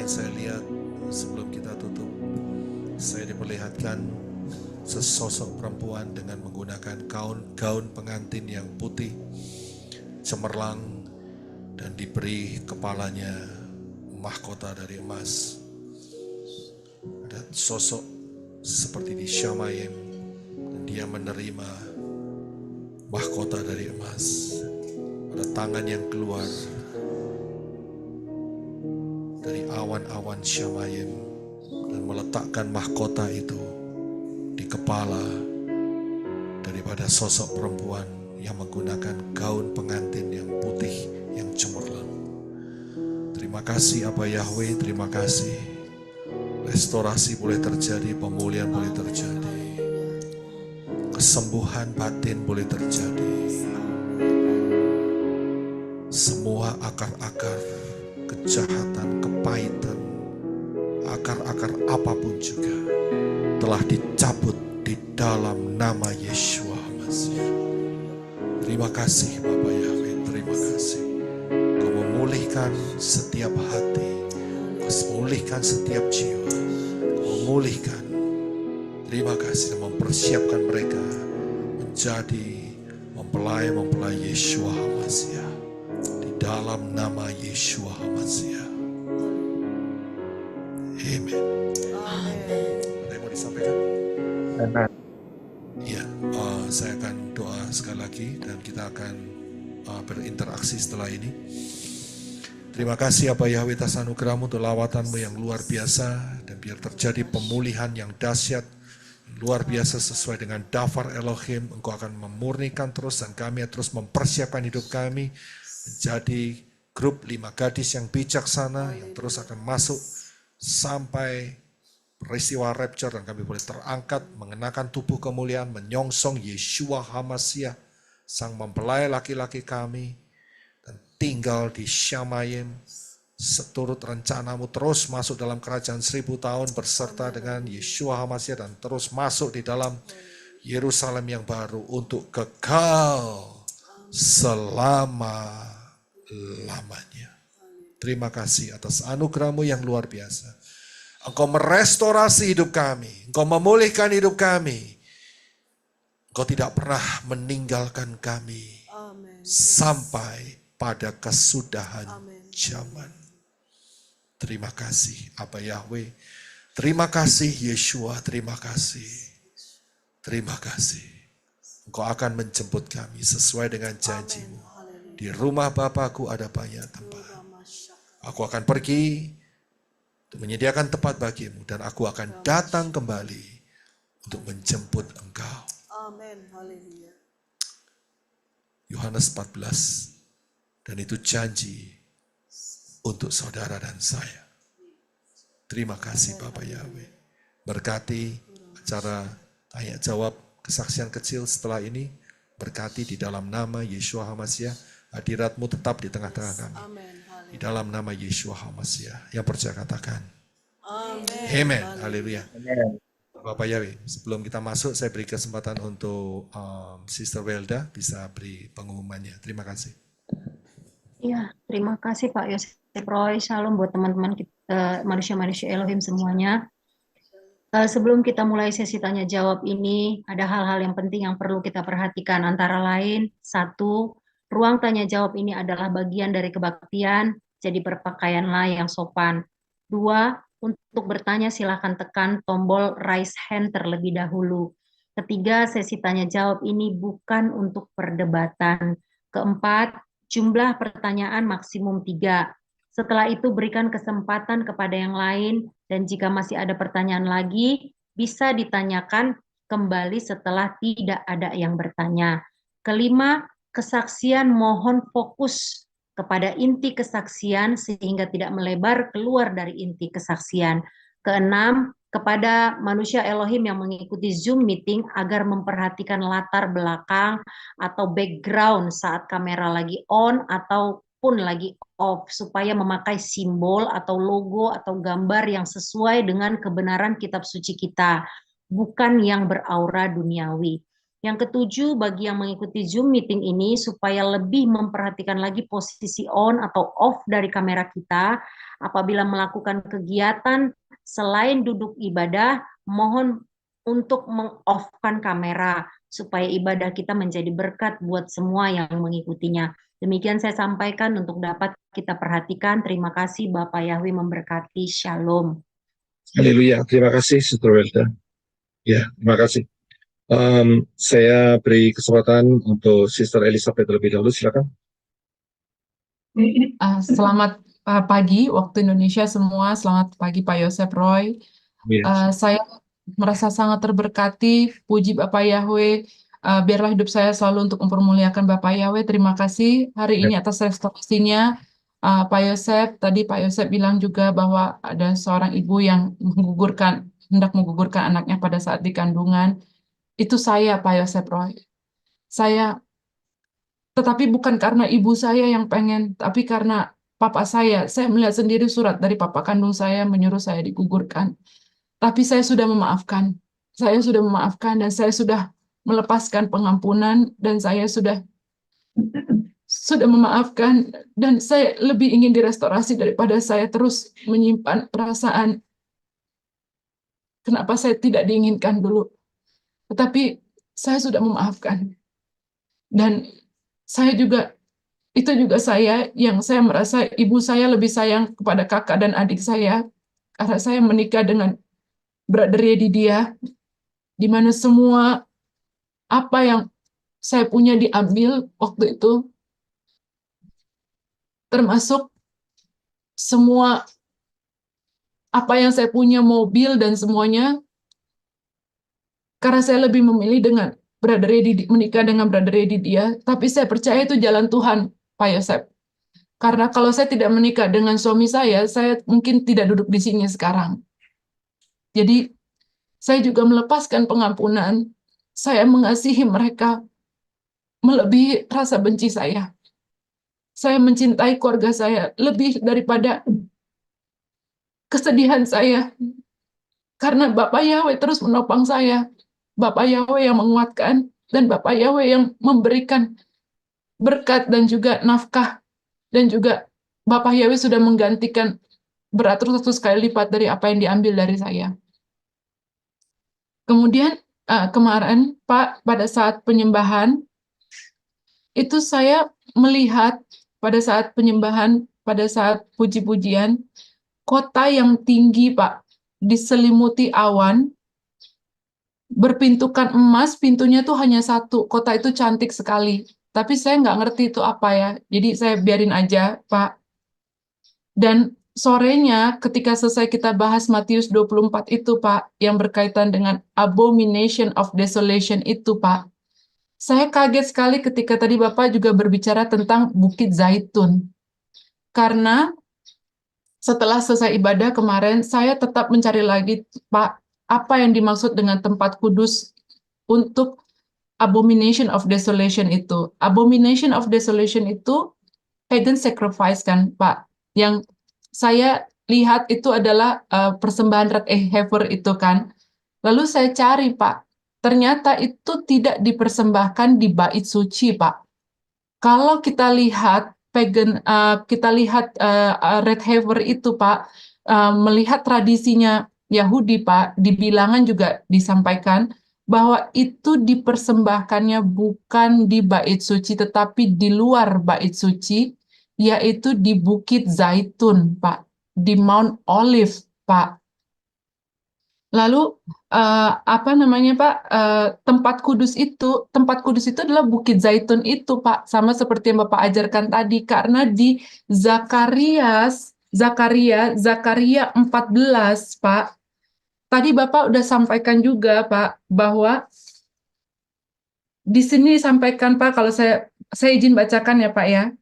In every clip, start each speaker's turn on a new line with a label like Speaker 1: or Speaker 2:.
Speaker 1: yang saya lihat sebelum kita tutup, saya diperlihatkan sesosok perempuan dengan menggunakan gaun pengantin yang putih, cemerlang, dan diberi kepalanya mahkota dari emas. Ada sosok seperti di Syamayim, dan dia menerima mahkota dari emas. Ada tangan yang keluar dari awan-awan Syamayim dan meletakkan mahkota itu di kepala daripada sosok perempuan yang menggunakan gaun pengantin yang putih yang cemerlang. Terima kasih Aba Yahweh, terima kasih. Restorasi boleh terjadi, pemulihan boleh terjadi, kesembuhan batin boleh terjadi. Semua akar-akar kejahatan, kepahitan, akar-akar apapun juga telah dicabut di dalam nama Yeshua HaMashiach. Terima kasih Bapak Yahweh, terima kasih. Kau memulihkan setiap hati, kau memulihkan setiap jiwa, kau memulihkan. Terima kasih dan mempersiapkan mereka menjadi mempelai-mempelai Yeshua HaMashiach. Di dalam nama Yeshua HaMashiach. Amen. Ada yang mau disampaikan?
Speaker 2: Amen.
Speaker 1: Ya, saya akan doa sekali lagi dan kita akan berinteraksi setelah ini. Terima kasih Aba Yahweh atas anugerah-Mu untuk lawatanmu yang luar biasa, dan biar terjadi pemulihan yang dahsyat, luar biasa sesuai dengan dafar Elohim. Engkau akan memurnikan terus, dan kami terus mempersiapkan hidup kami menjadi grup 5 gadis yang bijaksana yang terus akan masuk sampai peristiwa rapture, dan kami boleh terangkat mengenakan tubuh kemuliaan, menyongsong Yeshua HaMashiach, sang mempelai laki-laki kami, dan tinggal di Syamayim seturut rencanamu, terus masuk dalam kerajaan 1000 tahun beserta dengan Yeshua HaMashiach, dan terus masuk di dalam Yerusalem yang baru untuk kekal selama-lamanya. Terima kasih atas anugerah-Mu yang luar biasa. Engkau merestorasi hidup kami, Engkau memulihkan hidup kami. Engkau tidak pernah meninggalkan kami sampai pada kesudahan zaman. Terima kasih Aba Yahweh, terima kasih Yeshua, terima kasih. Terima kasih. Engkau akan menjemput kami sesuai dengan janji-Mu. Di rumah Bapakku ada banyak tempat. Aku akan pergi untuk menyediakan tempat bagimu, dan aku akan datang kembali untuk menjemput engkau.
Speaker 3: Amin. Haleluya.
Speaker 1: Yohanes 14, dan itu janji untuk saudara dan saya. Terima kasih Bapak Yahweh. Berkati acara tanya jawab kesaksian kecil setelah ini. Berkati di dalam nama Yeshua HaMashiach. Hadirat-Mu tetap di tengah-tengah kami. Di dalam nama Yeshua HaMashiach. Yang percaya katakan. Amen. Haleluya. Bapak Yahweh, sebelum kita masuk, saya beri kesempatan untuk Sister Welda bisa beri pengumumannya. Terima kasih.
Speaker 4: Iya, terima kasih Pak Yosef Roy. Shalom buat teman-teman kita, manusia-manusia Elohim semuanya. Sebelum kita mulai sesi tanya jawab ini, ada hal-hal yang penting yang perlu kita perhatikan. Antara lain, 1, ruang tanya jawab ini adalah bagian dari kebaktian, jadi berpakaianlah yang sopan. 2, untuk bertanya silakan tekan tombol raise hand terlebih dahulu. 3, sesi tanya jawab ini bukan untuk perdebatan. 4, jumlah pertanyaan maksimum 3. Setelah itu berikan kesempatan kepada yang lain, dan jika masih ada pertanyaan lagi, bisa ditanyakan kembali setelah tidak ada yang bertanya. 5, kesaksian mohon fokus kepada inti kesaksian sehingga tidak melebar keluar dari inti kesaksian. 6, kepada manusia Elohim yang mengikuti Zoom meeting agar memperhatikan latar belakang atau background saat kamera lagi on ataupun lagi off, supaya memakai simbol atau logo atau gambar yang sesuai dengan kebenaran kitab suci kita, bukan yang beraura duniawi. Yang ketujuh, bagi yang mengikuti Zoom meeting ini supaya lebih memperhatikan lagi posisi on atau off dari kamera kita apabila melakukan kegiatan selain duduk ibadah, mohon untuk meng-off-kan kamera supaya ibadah kita menjadi berkat buat semua yang mengikutinya. Demikian saya sampaikan untuk dapat kita perhatikan. Terima kasih Bapak Yahweh memberkati. Shalom.
Speaker 1: Haleluya. Terima kasih, Sister Welda. Ya, terima kasih. Saya beri kesempatan untuk Sister Elizabeth terlebih dahulu, silakan.
Speaker 2: Selamat pagi waktu Indonesia semua. Selamat pagi Pak Yosef Roy.
Speaker 1: Ya.
Speaker 2: Saya merasa sangat terberkati. Puji Bapak Yahweh. Biarlah hidup saya selalu untuk mempermuliakan Bapak Yahweh. Terima kasih hari ini atas restorasinya. Pak Yosef, tadi Pak Yosef bilang juga bahwa ada seorang ibu yang hendak menggugurkan anaknya pada saat di kandungan. Itu saya, Pak Yosef Roy. Tetapi bukan karena ibu saya yang pengen, tapi karena papa saya. Saya melihat sendiri surat dari papa kandung saya menyuruh saya digugurkan. Tapi saya sudah memaafkan. Saya sudah memaafkan dan saya sudah melepaskan pengampunan dan saya sudah memaafkan dan saya lebih ingin direstorasi daripada saya terus menyimpan perasaan kenapa saya tidak diinginkan dulu. Tetapi saya sudah memaafkan. Dan itu juga saya yang saya merasa ibu saya lebih sayang kepada kakak dan adik saya karena saya menikah dengan Brother Yedidia, di mana semua apa yang saya punya diambil waktu itu, termasuk semua apa yang saya punya, mobil dan semuanya, karena saya lebih memilih menikah dengan Brother Yedidia, tapi saya percaya itu jalan Tuhan, Pak Yosef. Karena kalau saya tidak menikah dengan suami saya mungkin tidak duduk di sini sekarang. Jadi, saya juga melepaskan pengampunan. Saya mengasihi mereka melebihi rasa benci saya. Saya mencintai keluarga saya lebih daripada kesedihan saya. Karena Bapak Yahweh terus menopang saya. Bapak Yahweh yang menguatkan dan Bapak Yahweh yang memberikan berkat dan juga nafkah. Dan juga Bapak Yahweh sudah menggantikan beratus-ratus kali lipat dari apa yang diambil dari saya. Kemudian kemarin Pak, pada saat penyembahan, itu saya melihat pada saat penyembahan, pada saat puji-pujian, kota yang tinggi Pak, diselimuti awan, berpintukan emas, pintunya tuh hanya satu, kota itu cantik sekali. Tapi saya nggak ngerti itu apa ya, jadi saya biarin aja Pak. Dan sorenya ketika selesai kita bahas Matius 24 itu Pak, yang berkaitan dengan abomination of desolation itu Pak. Saya kaget sekali ketika tadi Bapak juga berbicara tentang Bukit Zaitun. Karena setelah selesai ibadah kemarin, saya tetap mencari lagi Pak, apa yang dimaksud dengan tempat kudus untuk abomination of desolation itu. Abomination of desolation itu pagan sacrifice kan Pak, yang saya lihat itu adalah persembahan red heifer itu kan. Lalu saya cari Pak, ternyata itu tidak dipersembahkan di bait suci Pak. Kalau kita lihat red heifer itu Pak, melihat tradisinya Yahudi Pak, di Bilangan juga disampaikan bahwa itu dipersembahkannya bukan di bait suci tetapi di luar bait suci, yaitu di Bukit Zaitun, Pak, di Mount Olive, Pak. Lalu apa namanya, Pak? Tempat kudus itu adalah Bukit Zaitun itu, Pak, sama seperti yang Bapak ajarkan tadi, karena di Zakaria 14, Pak. Tadi Bapak udah sampaikan juga, Pak, bahwa di sini disampaikan, Pak, kalau saya izin bacakan ya, Pak ya.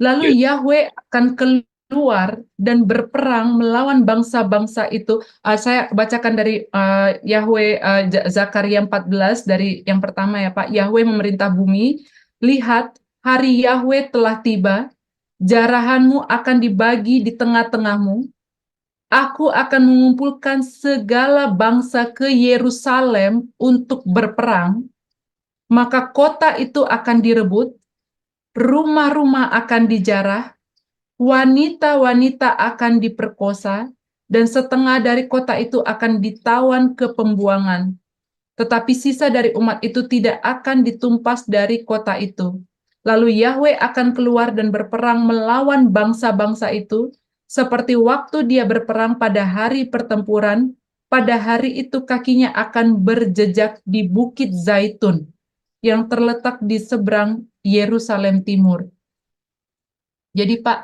Speaker 2: Lalu Yahweh akan keluar dan berperang melawan bangsa-bangsa itu. Saya bacakan dari Yahweh Zakaria 14 dari yang pertama ya Pak. Yahweh memerintah bumi. Lihat, hari Yahweh telah tiba. Jarahanmu akan dibagi di tengah-tengahmu. Aku akan mengumpulkan segala bangsa ke Yerusalem untuk berperang. maka kota itu akan direbut, rumah-rumah akan dijarah, wanita-wanita akan diperkosa, dan setengah dari kota itu akan ditawan ke pembuangan. Tetapi sisa dari umat itu tidak akan ditumpas dari kota itu. Lalu Yahweh akan keluar dan berperang melawan bangsa-bangsa itu, seperti waktu dia berperang pada hari pertempuran. Pada hari itu kakinya akan berjejak di Bukit Zaitun, yang terletak di seberang Yerusalem Timur. Jadi Pak,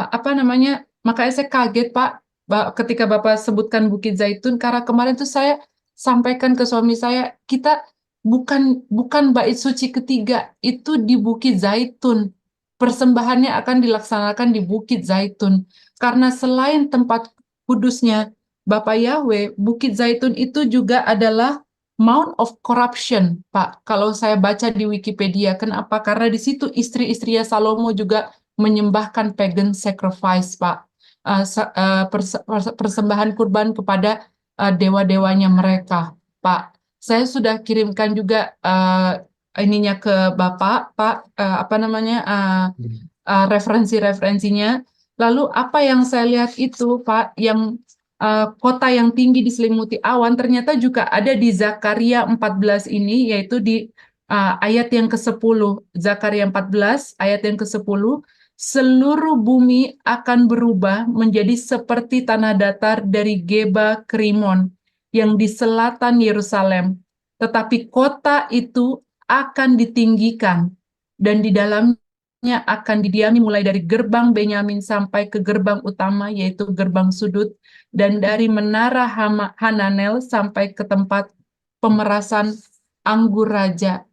Speaker 2: apa namanya? Makanya saya kaget Pak, ketika Bapak sebutkan Bukit Zaitun, karena kemarin tuh saya sampaikan ke suami saya, kita bukan bait suci ketiga, itu di Bukit Zaitun. Persembahannya akan dilaksanakan di Bukit Zaitun. Karena selain tempat kudusnya Bapak Yahweh, Bukit Zaitun itu juga adalah Mount of Corruption, Pak. Kalau saya baca di Wikipedia, kenapa? Karena di situ istri-istrinya Salomo juga menyembahkan pagan sacrifice, Pak. Persembahan kurban kepada dewa-dewanya mereka, Pak. Saya sudah kirimkan juga ininya ke Bapak, Pak, apa namanya, referensi-referensinya. Lalu apa yang saya lihat itu, Pak, yang kota yang tinggi diselimuti awan, ternyata juga ada di Zakaria 14 ini, yaitu di ayat yang ke-10. Zakaria 14, ayat yang ke-10. Seluruh bumi akan berubah menjadi seperti tanah datar dari Geba ke Rimon yang di selatan Yerusalem. Tetapi kota itu akan ditinggikan dan di dalamnya akan didiami mulai dari gerbang Benyamin sampai ke gerbang utama, yaitu gerbang sudut, dan dari menara Hananel sampai ke tempat pemerasan anggur raja.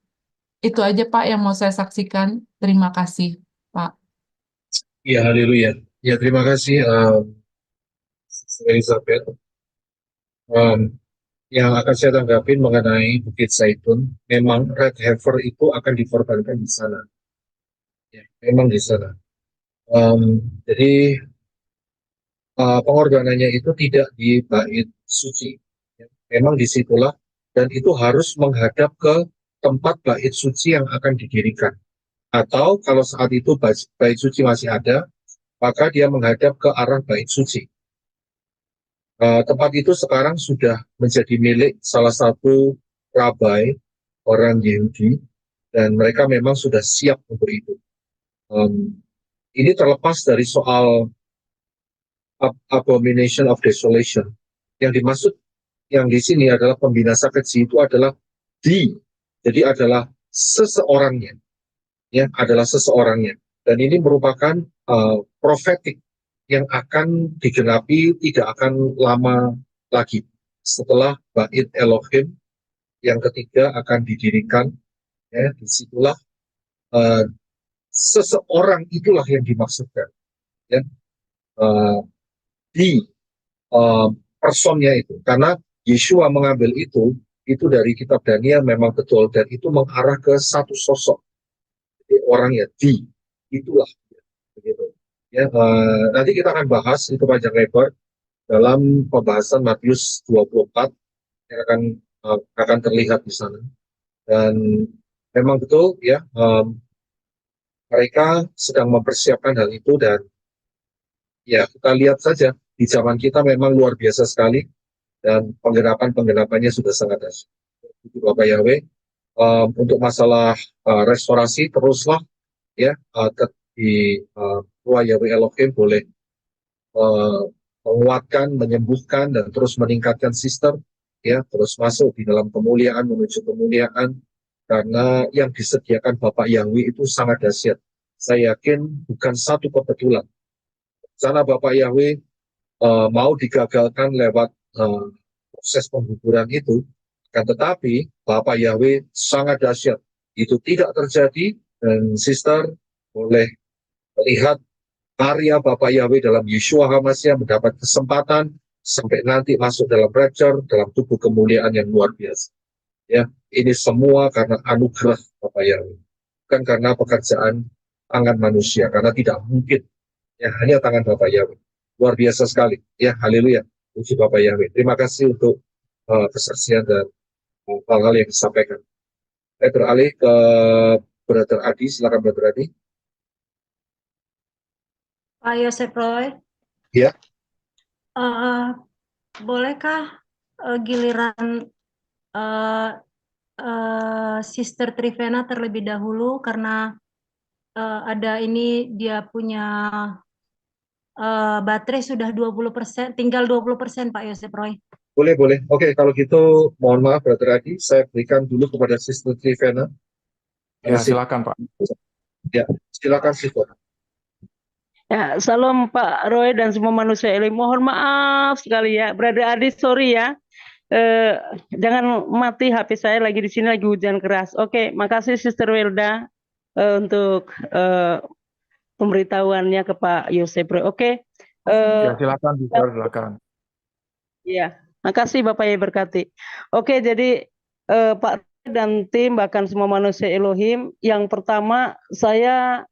Speaker 2: Itu aja Pak yang mau saya saksikan. Terima kasih Pak.
Speaker 1: Ya, haleluya. Ya, terima kasih Sister Elizabeth. Yang akan saya tanggapin mengenai Bukit Zaitun, memang red heifer itu akan dikorbankan di sana. Ya, memang di sana. Jadi pengorbanannya itu tidak di bait suci. Ya, memang disitulah, dan itu harus menghadap ke tempat bait suci yang akan didirikan. Atau kalau saat itu bait suci masih ada, maka dia menghadap ke arah bait suci. Tempat itu sekarang sudah menjadi milik salah satu rabai orang Yahudi, dan mereka memang sudah siap untuk itu. Ini terlepas dari soal abomination of desolation. Yang dimaksud yang di sini adalah pembinasa keji itu adalah jadi adalah seseorangnya, ya, adalah seseorangnya. Dan ini merupakan profetik yang akan digenapi tidak akan lama lagi. Setelah Bait Elohim yang ketiga akan didirikan, ya, disitulah seseorang itulah yang dimaksudkan, ya, di personnya itu. Karena Yeshua mengambil itu dari kitab Daniel memang betul, dan itu mengarah ke satu sosok. Jadi orangnya itulah, begitu. Ya, nanti kita akan bahas itu panjang lebar dalam pembahasan Matius 24 yang akan terlihat di sana. Dan memang betul, ya, mereka sedang mempersiapkan hal itu, dan ya kita lihat saja di zaman kita memang luar biasa sekali, dan penggerapannya sudah sangat dahsyat. Bapak Yahweh, untuk masalah restorasi teruslah, ya, di Tuhan Yahweh Elohim boleh menguatkan, menyembuhkan, dan terus meningkatkan sister, ya, terus masuk di dalam kemuliaan menuju kemuliaan, karena yang disediakan Bapak Yahweh itu sangat dahsyat. Saya yakin bukan satu kebetulan. Sana Bapak Yahweh mau digagalkan lewat proses pengguguran itu, akan tetapi Bapak Yahweh sangat dahsyat. Itu tidak terjadi, dan sister boleh melihat karya Bapak Yahweh dalam Yeshua HaMashiach mendapat kesempatan sampai nanti masuk dalam rapture, dalam tubuh kemuliaan yang luar biasa. Ya, ini semua karena anugerah Bapak Yahweh, bukan karena pekerjaan tangan manusia, karena tidak mungkin. Ya, hanya tangan Bapak Yahweh. Luar biasa sekali. Ya, haleluya. Puji Bapak Yahweh. Terima kasih untuk kesaksian dan hal-hal yang disampaikan. Saya beralih ke Brother Adi, silakan Brother Adi.
Speaker 4: Pak Yosef Roy,
Speaker 1: Ya.
Speaker 4: eh, bolehkah giliran Sister Trivena terlebih dahulu karena ada ini dia punya baterai sudah 20%, tinggal 20% Pak Yosef Roy.
Speaker 1: Boleh, boleh. Oke, kalau gitu mohon maaf Brother Adi, saya berikan dulu kepada Sister Trivena.
Speaker 5: Ya, silakan Pak.
Speaker 1: Ya, silakan Sister.
Speaker 6: Ya, salam Pak Roy dan semua manusia Elohim. Mohon maaf sekali ya, Brother Adi, sorry ya. Jangan mati HP saya lagi di sini lagi hujan keras. Oke, makasih Sister Welda untuk pemberitahuannya ke Pak Yosef Roy. Oke.
Speaker 5: Ya, silakan, Sister, silakan.
Speaker 6: Ya, makasih Bapak yang berkati. Oke, jadi Pak Roy dan tim bahkan semua manusia Elohim, yang pertama saya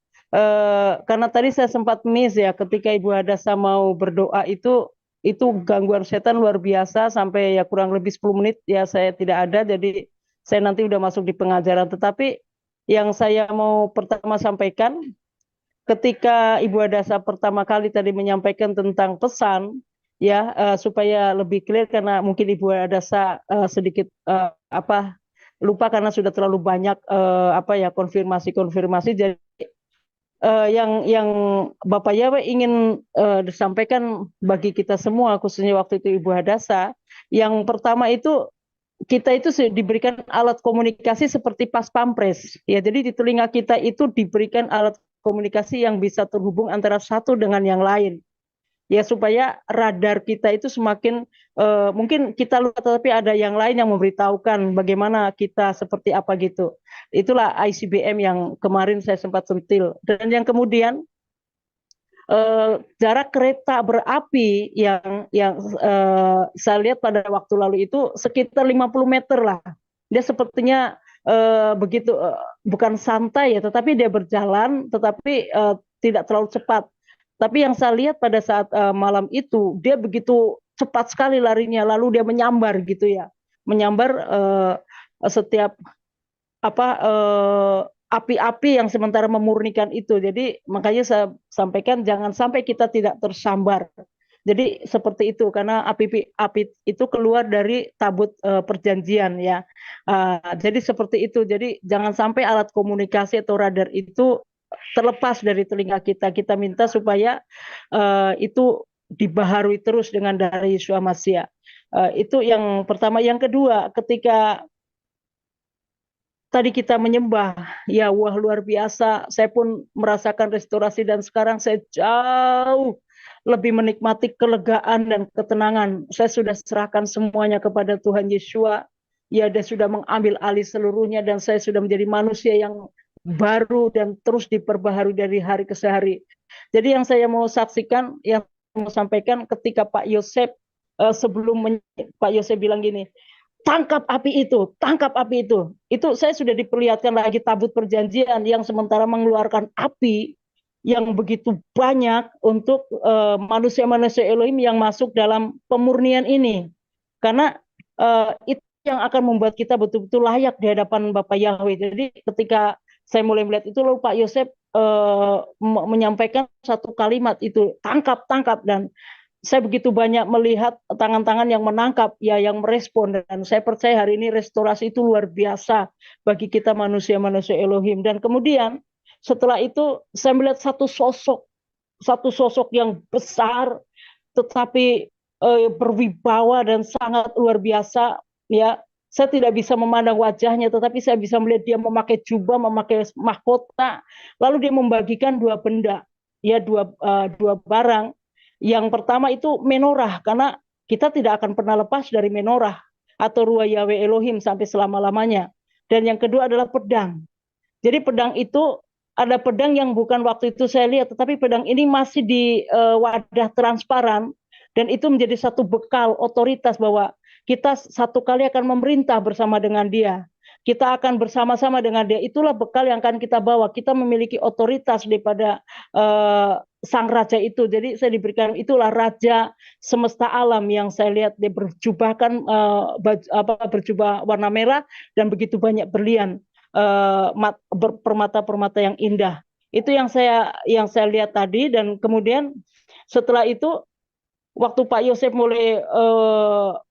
Speaker 6: karena tadi saya sempat miss ya ketika Ibu Hadasa mau berdoa itu gangguan setan luar biasa sampai ya kurang lebih 10 menit ya saya tidak ada, jadi saya nanti udah masuk di pengajaran. Tetapi yang saya mau pertama sampaikan ketika Ibu Hadasa pertama kali tadi menyampaikan tentang pesan ya supaya lebih clear karena mungkin Ibu Hadasa sedikit lupa karena sudah terlalu banyak konfirmasi. Jadi yang Bapak Yahweh ingin disampaikan bagi kita semua, khususnya waktu itu Ibu Hadasa, yang pertama itu kita itu diberikan alat komunikasi seperti pas pampres, ya. Jadi di telinga kita itu diberikan alat komunikasi yang bisa terhubung antara satu dengan yang lain, ya, supaya radar kita itu semakin mungkin kita lupa tetapi ada yang lain yang memberitahukan bagaimana kita seperti apa gitu. Itulah ICBM yang kemarin saya sempat sentil. Dan yang kemudian jarak kereta berapi yang saya lihat pada waktu lalu itu sekitar 50 meter lah. Dia sepertinya begitu bukan santai ya, tetapi dia berjalan tetapi tidak terlalu cepat. Tapi yang saya lihat pada saat malam itu dia begitu cepat sekali larinya, lalu dia menyambar gitu ya, menyambar setiap api-api yang sementara memurnikan itu. Jadi makanya saya sampaikan jangan sampai kita tidak tersambar. Jadi seperti itu karena api itu keluar dari tabut perjanjian ya. Jadi seperti itu. Jadi jangan sampai alat komunikasi atau radar itu terlepas dari telinga kita. Kita minta supaya itu dibaharui terus dengan dari Yeshua Mashiach. Itu yang pertama. Yang kedua, ketika tadi kita menyembah, ya wah luar biasa. Saya pun merasakan restorasi dan sekarang saya jauh lebih menikmati kelegaan dan ketenangan. Saya sudah serahkan semuanya kepada Tuhan Yeshua. Ya, dia sudah mengambil alih seluruhnya dan saya sudah menjadi manusia yang baru dan terus diperbaharui dari hari ke hari. Jadi yang saya mau saksikan, yang mau sampaikan ketika Pak Yosef Pak Yosef bilang gini, tangkap api itu, tangkap api itu. Itu saya sudah diperlihatkan lagi tabut perjanjian yang sementara mengeluarkan api yang begitu banyak untuk manusia-manusia Elohim yang masuk dalam pemurnian ini. Karena itu yang akan membuat kita betul-betul layak di hadapan Bapak Yahweh. Jadi ketika saya mulai melihat itu, lalu Pak Yosef menyampaikan satu kalimat itu, tangkap, tangkap. Dan saya begitu banyak melihat tangan-tangan yang menangkap, ya, yang merespon. Dan saya percaya hari ini restorasi itu luar biasa bagi kita manusia-manusia Elohim. Dan kemudian setelah itu saya melihat satu sosok yang besar, tetapi berwibawa dan sangat luar biasa, ya. Saya tidak bisa memandang wajahnya, tetapi saya bisa melihat dia memakai jubah, memakai mahkota, lalu dia membagikan dua benda, ya, dua barang. Yang pertama itu menorah, karena kita tidak akan pernah lepas dari menorah atau ruah Yahweh Elohim sampai selama-lamanya. Dan yang kedua adalah pedang. Jadi pedang itu ada pedang yang bukan waktu itu saya lihat, tetapi pedang ini masih di wadah transparan, dan itu menjadi satu bekal otoritas bahwa kita satu kali akan memerintah bersama dengan dia. Kita akan bersama-sama dengan dia. Itulah bekal yang akan kita bawa. Kita memiliki otoritas daripada sang raja itu. Jadi saya diberikan, itulah raja semesta alam yang saya lihat dia berjubahkan berjubah warna merah dan begitu banyak berlian. permata-permata yang indah. Itu yang saya lihat tadi, dan kemudian setelah itu waktu Pak Yosef mulai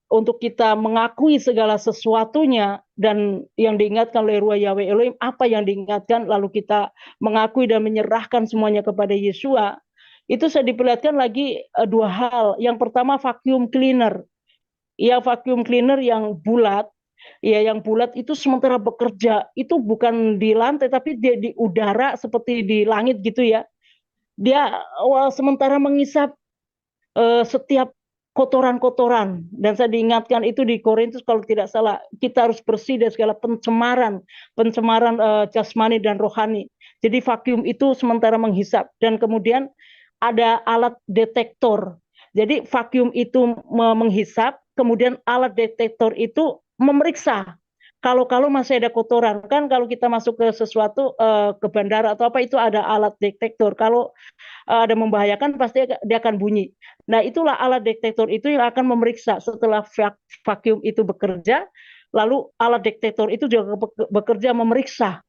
Speaker 6: untuk kita mengakui segala sesuatunya, dan yang diingatkan oleh Ruah Yahweh Elohim, apa yang diingatkan, lalu kita mengakui dan menyerahkan semuanya kepada Yesua, itu saya diperlihatkan lagi dua hal. Yang pertama, vacuum cleaner. Ya, vacuum cleaner yang bulat. Ya, yang bulat itu sementara bekerja, itu bukan di lantai, tapi dia di udara seperti di langit gitu ya. Dia sementara mengisap setiap kotoran-kotoran. Dan saya diingatkan itu di Korintus kalau tidak salah, kita harus bersih dari segala pencemaran jasmani dan rohani. Jadi vacuum itu sementara menghisap, dan kemudian ada alat detektor. Jadi vacuum itu menghisap, kemudian alat detektor itu memeriksa kalau masih ada kotoran. Kan kalau kita masuk ke sesuatu, ke bandara atau apa, itu ada alat detektor. Kalau ada membahayakan, pasti dia akan bunyi. Nah, itulah alat detektor itu yang akan memeriksa setelah vacuum itu bekerja, lalu alat detektor itu juga bekerja memeriksa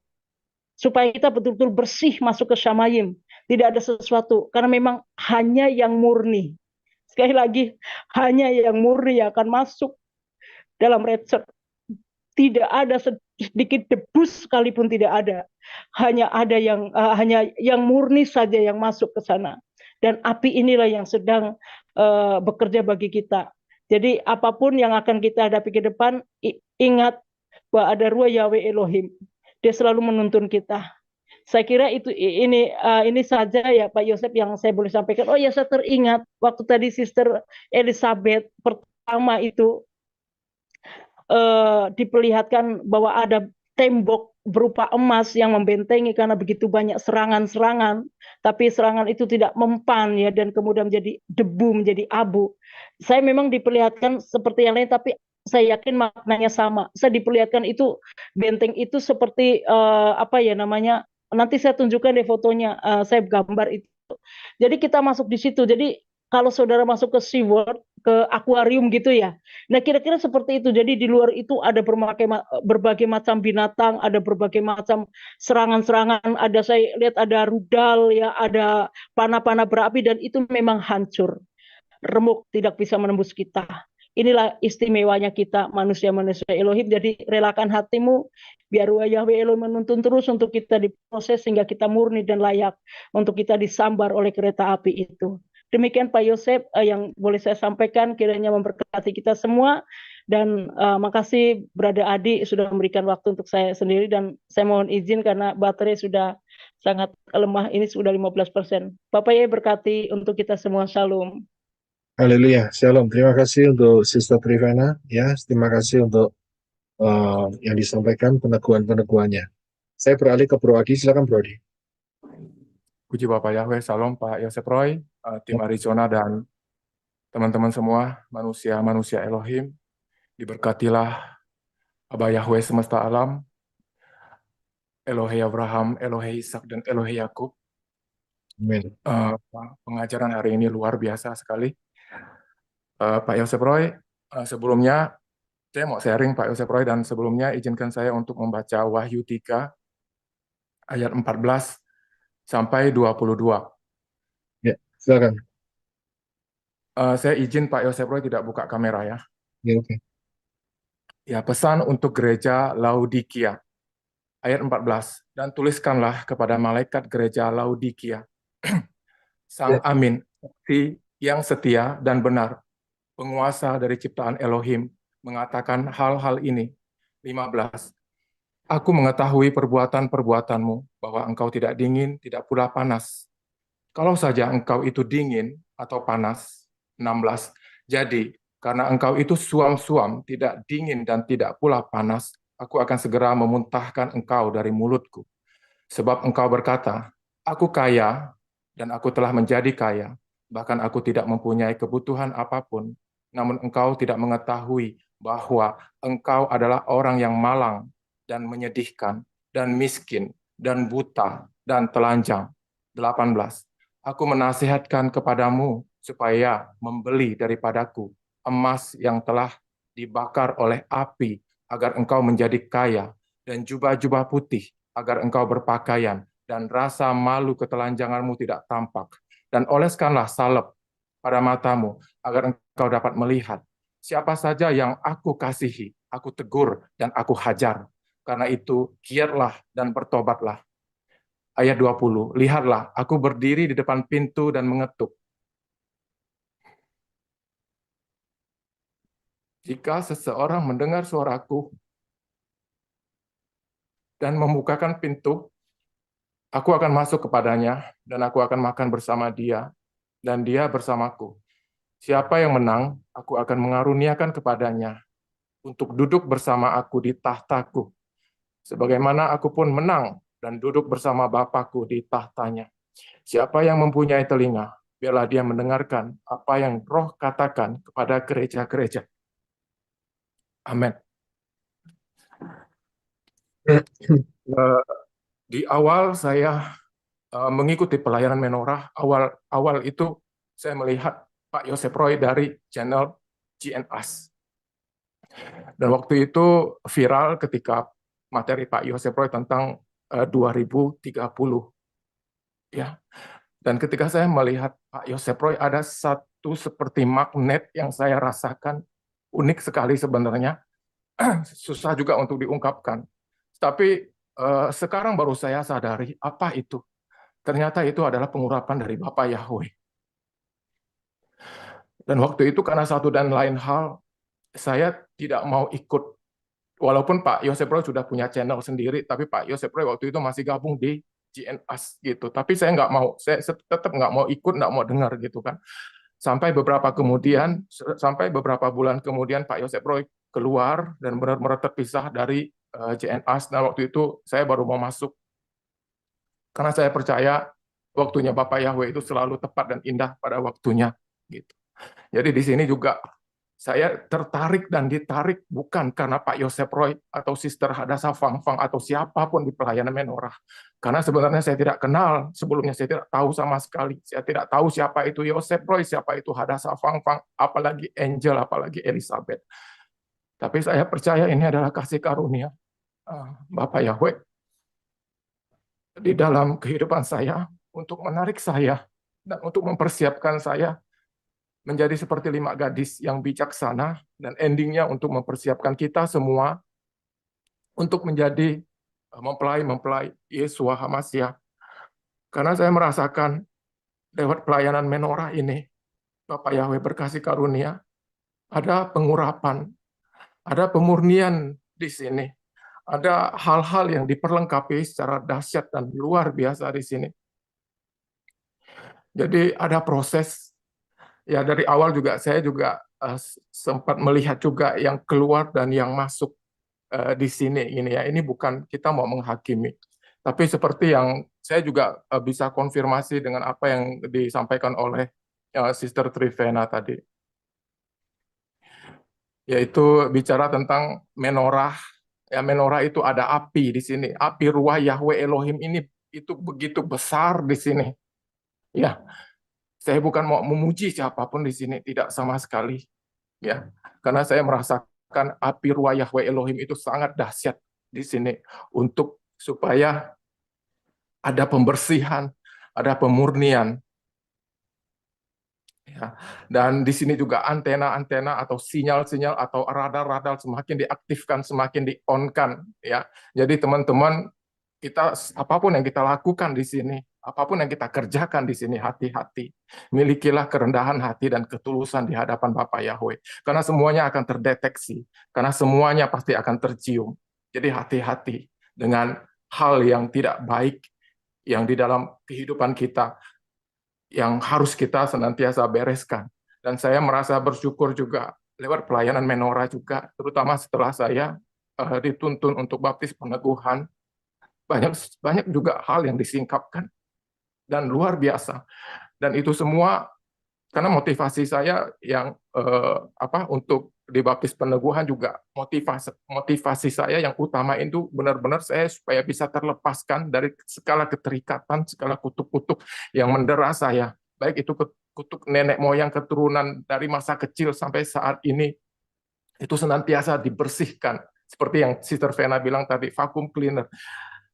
Speaker 6: supaya kita betul-betul bersih masuk ke Shamayim. Tidak ada sesuatu, karena memang hanya yang murni. Sekali lagi, hanya yang murni yang akan masuk dalam rapture. Tidak ada sedikit debu sekalipun, tidak ada. Hanya ada hanya yang murni saja yang masuk ke sana. Dan api inilah yang sedang bekerja bagi kita. Jadi apapun yang akan kita hadapi ke depan, ingat bahwa ada Ruah Yahweh Elohim. Dia selalu menuntun kita. Saya kira ini saja ya Pak Yosef yang saya boleh sampaikan. Oh ya, saya teringat waktu tadi Sister Elizabeth pertama itu diperlihatkan bahwa ada tembok berupa emas yang membentengi karena begitu banyak serangan-serangan, tapi serangan itu tidak mempan ya, dan kemudian menjadi debu, menjadi abu. Saya memang diperlihatkan seperti yang lain, tapi saya yakin maknanya sama. Saya diperlihatkan itu benteng itu seperti apa ya namanya? Nanti saya tunjukkan deh fotonya, saya gambar itu. Jadi kita masuk di situ. Jadi kalau saudara masuk ke SeaWorld, ke akuarium gitu ya. Nah, kira-kira seperti itu. Jadi di luar itu ada berbagai macam binatang, ada berbagai macam serangan-serangan. Saya lihat ada rudal ya, ada panah-panah berapi, dan itu memang hancur. Remuk tidak bisa menembus kita. Inilah istimewanya kita manusia-manusia Elohim. Jadi relakan hatimu, biar Ruah Yahweh Elohim menuntun terus untuk kita diproses sehingga kita murni dan layak untuk kita disambar oleh kereta api itu. Demikian Pak Yosef yang boleh saya sampaikan, kiranya memberkati kita semua. Dan makasih Brother Adi sudah memberikan waktu untuk saya sendiri, dan saya mohon izin karena baterai sudah sangat lemah, ini sudah 15%. Bapak ya berkati untuk kita semua. Shalom.
Speaker 1: Haleluya, shalom. Terima kasih untuk Sister Trivena, ya. Terima kasih untuk yang disampaikan peneguhan-peneguhannya. Saya beralih ke Bro Adi, silakan Bro Adi.
Speaker 5: Puji Bapak Yahweh, salam Pak Yosef Roy, tim Arizona, dan teman-teman semua, manusia-manusia Elohim. Diberkatilah Abah Yahweh semesta alam, Elohe Abraham, Elohe Ishak, dan Elohe Yakub.
Speaker 1: Amin.
Speaker 5: Pengajaran hari ini luar biasa sekali. Pak Yosef Roy, sebelumnya saya mau sharing Pak Yosef Roy, dan sebelumnya izinkan saya untuk membaca Wahyu 3 ayat 14 sampai 22.
Speaker 1: Ya, silakan.
Speaker 5: Saya izin Pak Yosef Roy tidak buka kamera ya.
Speaker 1: Ya, oke.
Speaker 5: Ya, pesan untuk gereja Laodikia. Ayat 14. Dan tuliskanlah kepada malaikat gereja Laodikia. Sang Amin, yang setia dan benar, penguasa dari ciptaan Elohim, mengatakan hal-hal ini. 15. Aku mengetahui perbuatan-perbuatanmu, bahwa engkau tidak dingin, tidak pula panas. Kalau saja engkau itu dingin atau panas. 16. Jadi, karena engkau itu suam-suam, tidak dingin dan tidak pula panas, aku akan segera memuntahkan engkau dari mulutku. Sebab engkau berkata, aku kaya, dan aku telah menjadi kaya, bahkan aku tidak mempunyai kebutuhan apapun, namun engkau tidak mengetahui bahwa engkau adalah orang yang malang, dan menyedihkan, dan miskin, dan buta, dan telanjang. 18. Aku menasihatkan kepadamu supaya membeli daripadaku emas yang telah dibakar oleh api, agar engkau menjadi kaya, dan jubah-jubah putih, agar engkau berpakaian, dan rasa malu ketelanjanganmu tidak tampak. Dan oleskanlah salep pada matamu, agar engkau dapat melihat. Siapa saja yang aku kasihi, aku tegur dan aku hajar. Karena itu, giatlah dan bertobatlah. Ayat 20, lihatlah, aku berdiri di depan pintu dan mengetuk. Jika seseorang mendengar suaraku dan membukakan pintu, aku akan masuk kepadanya, dan aku akan makan bersama dia, dan dia bersamaku. Siapa yang menang, aku akan mengaruniakan kepadanya untuk duduk bersama aku di tahtaku, sebagaimana aku pun menang dan duduk bersama Bapakku di tahtanya. Siapa yang mempunyai telinga, biarlah dia mendengarkan apa yang Roh katakan kepada gereja-gereja. Amin. Di awal saya mengikuti pelayanan menorah, awal itu saya melihat Pak Yosef Roy dari channel GNAS. Dan waktu itu viral ketika materi Pak Yosef Roy tentang 2030. Ya. Dan ketika saya melihat Pak Yosef Roy, ada satu seperti magnet yang saya rasakan unik sekali sebenarnya. Susah juga untuk diungkapkan. Tapi sekarang baru saya sadari apa itu. Ternyata itu adalah pengurapan dari Bapak Yahweh. Dan waktu itu karena satu dan lain hal, saya tidak mau ikut. Walaupun Pak Yosef Roy sudah punya channel sendiri, tapi Pak Yosef Roy waktu itu masih gabung di GNAS gitu. Tapi saya nggak mau, saya tetap nggak mau ikut, nggak mau dengar gitu kan. Sampai beberapa bulan kemudian Pak Yosef Roy keluar dan benar-benar terpisah dari GNAS. Nah waktu itu saya baru mau masuk. Karena saya percaya waktunya Bapak Yahweh itu selalu tepat dan indah pada waktunya. Gitu. Jadi di sini juga saya tertarik dan ditarik bukan karena Pak Yosef Roy atau Sister Hadasa Fang Fang atau siapapun di pelayanan menorah. Karena sebenarnya saya tidak kenal, sebelumnya saya tidak tahu sama sekali. Saya tidak tahu siapa itu Yosef Roy, siapa itu Hadasa Fang Fang, apalagi Angel, apalagi Elizabeth. Tapi saya percaya ini adalah kasih karunia Bapak Yahweh di dalam kehidupan saya untuk menarik saya dan untuk mempersiapkan saya menjadi seperti 5 gadis yang bijaksana, dan endingnya untuk mempersiapkan kita semua untuk menjadi mempelai Yesua HaMasyiah. Karena saya merasakan lewat pelayanan menorah ini, Bapak Yahweh berkasih karunia, ada pengurapan, ada pemurnian di sini, ada hal-hal yang diperlengkapi secara dahsyat dan luar biasa di sini. Jadi ada proses. Ya dari awal juga saya juga sempat melihat juga yang keluar dan yang masuk di sini ini ya. Ini bukan kita mau menghakimi, tapi seperti yang saya juga bisa konfirmasi dengan apa yang disampaikan oleh Sister Trivena tadi, yaitu bicara tentang menorah. Ya menorah itu ada api di sini, api ruah Yahweh Elohim ini itu begitu besar di sini. Ya. Saya bukan mau memuji siapapun di sini, tidak sama sekali. Ya, karena saya merasakan api ruah Yahweh Elohim itu sangat dahsyat di sini untuk supaya ada pembersihan, ada pemurnian. Ya, dan di sini juga antena-antena atau sinyal-sinyal atau radar-radar semakin diaktifkan, semakin di-on-kan. Ya, jadi teman-teman, kita apapun yang kita lakukan di sini, apapun yang kita kerjakan di sini, hati-hati. Milikilah kerendahan hati dan ketulusan di hadapan Bapak Yahweh. Karena semuanya akan terdeteksi. Karena semuanya pasti akan tercium. Jadi hati-hati dengan hal yang tidak baik yang di dalam kehidupan kita, yang harus kita senantiasa bereskan. Dan saya merasa bersyukur juga lewat pelayanan menorah juga, terutama setelah saya dituntun untuk baptis peneguhan, banyak juga hal yang disingkapkan dan luar biasa. Dan itu semua karena motivasi saya yang untuk dibaptis peneguhan juga motivasi saya yang utama itu benar-benar saya supaya bisa terlepaskan dari segala keterikatan, segala kutuk-kutuk yang mendera saya. Baik itu kutuk nenek moyang keturunan dari masa kecil sampai saat ini, itu senantiasa dibersihkan Seperti yang Sister Vena bilang tadi, vacuum cleaner.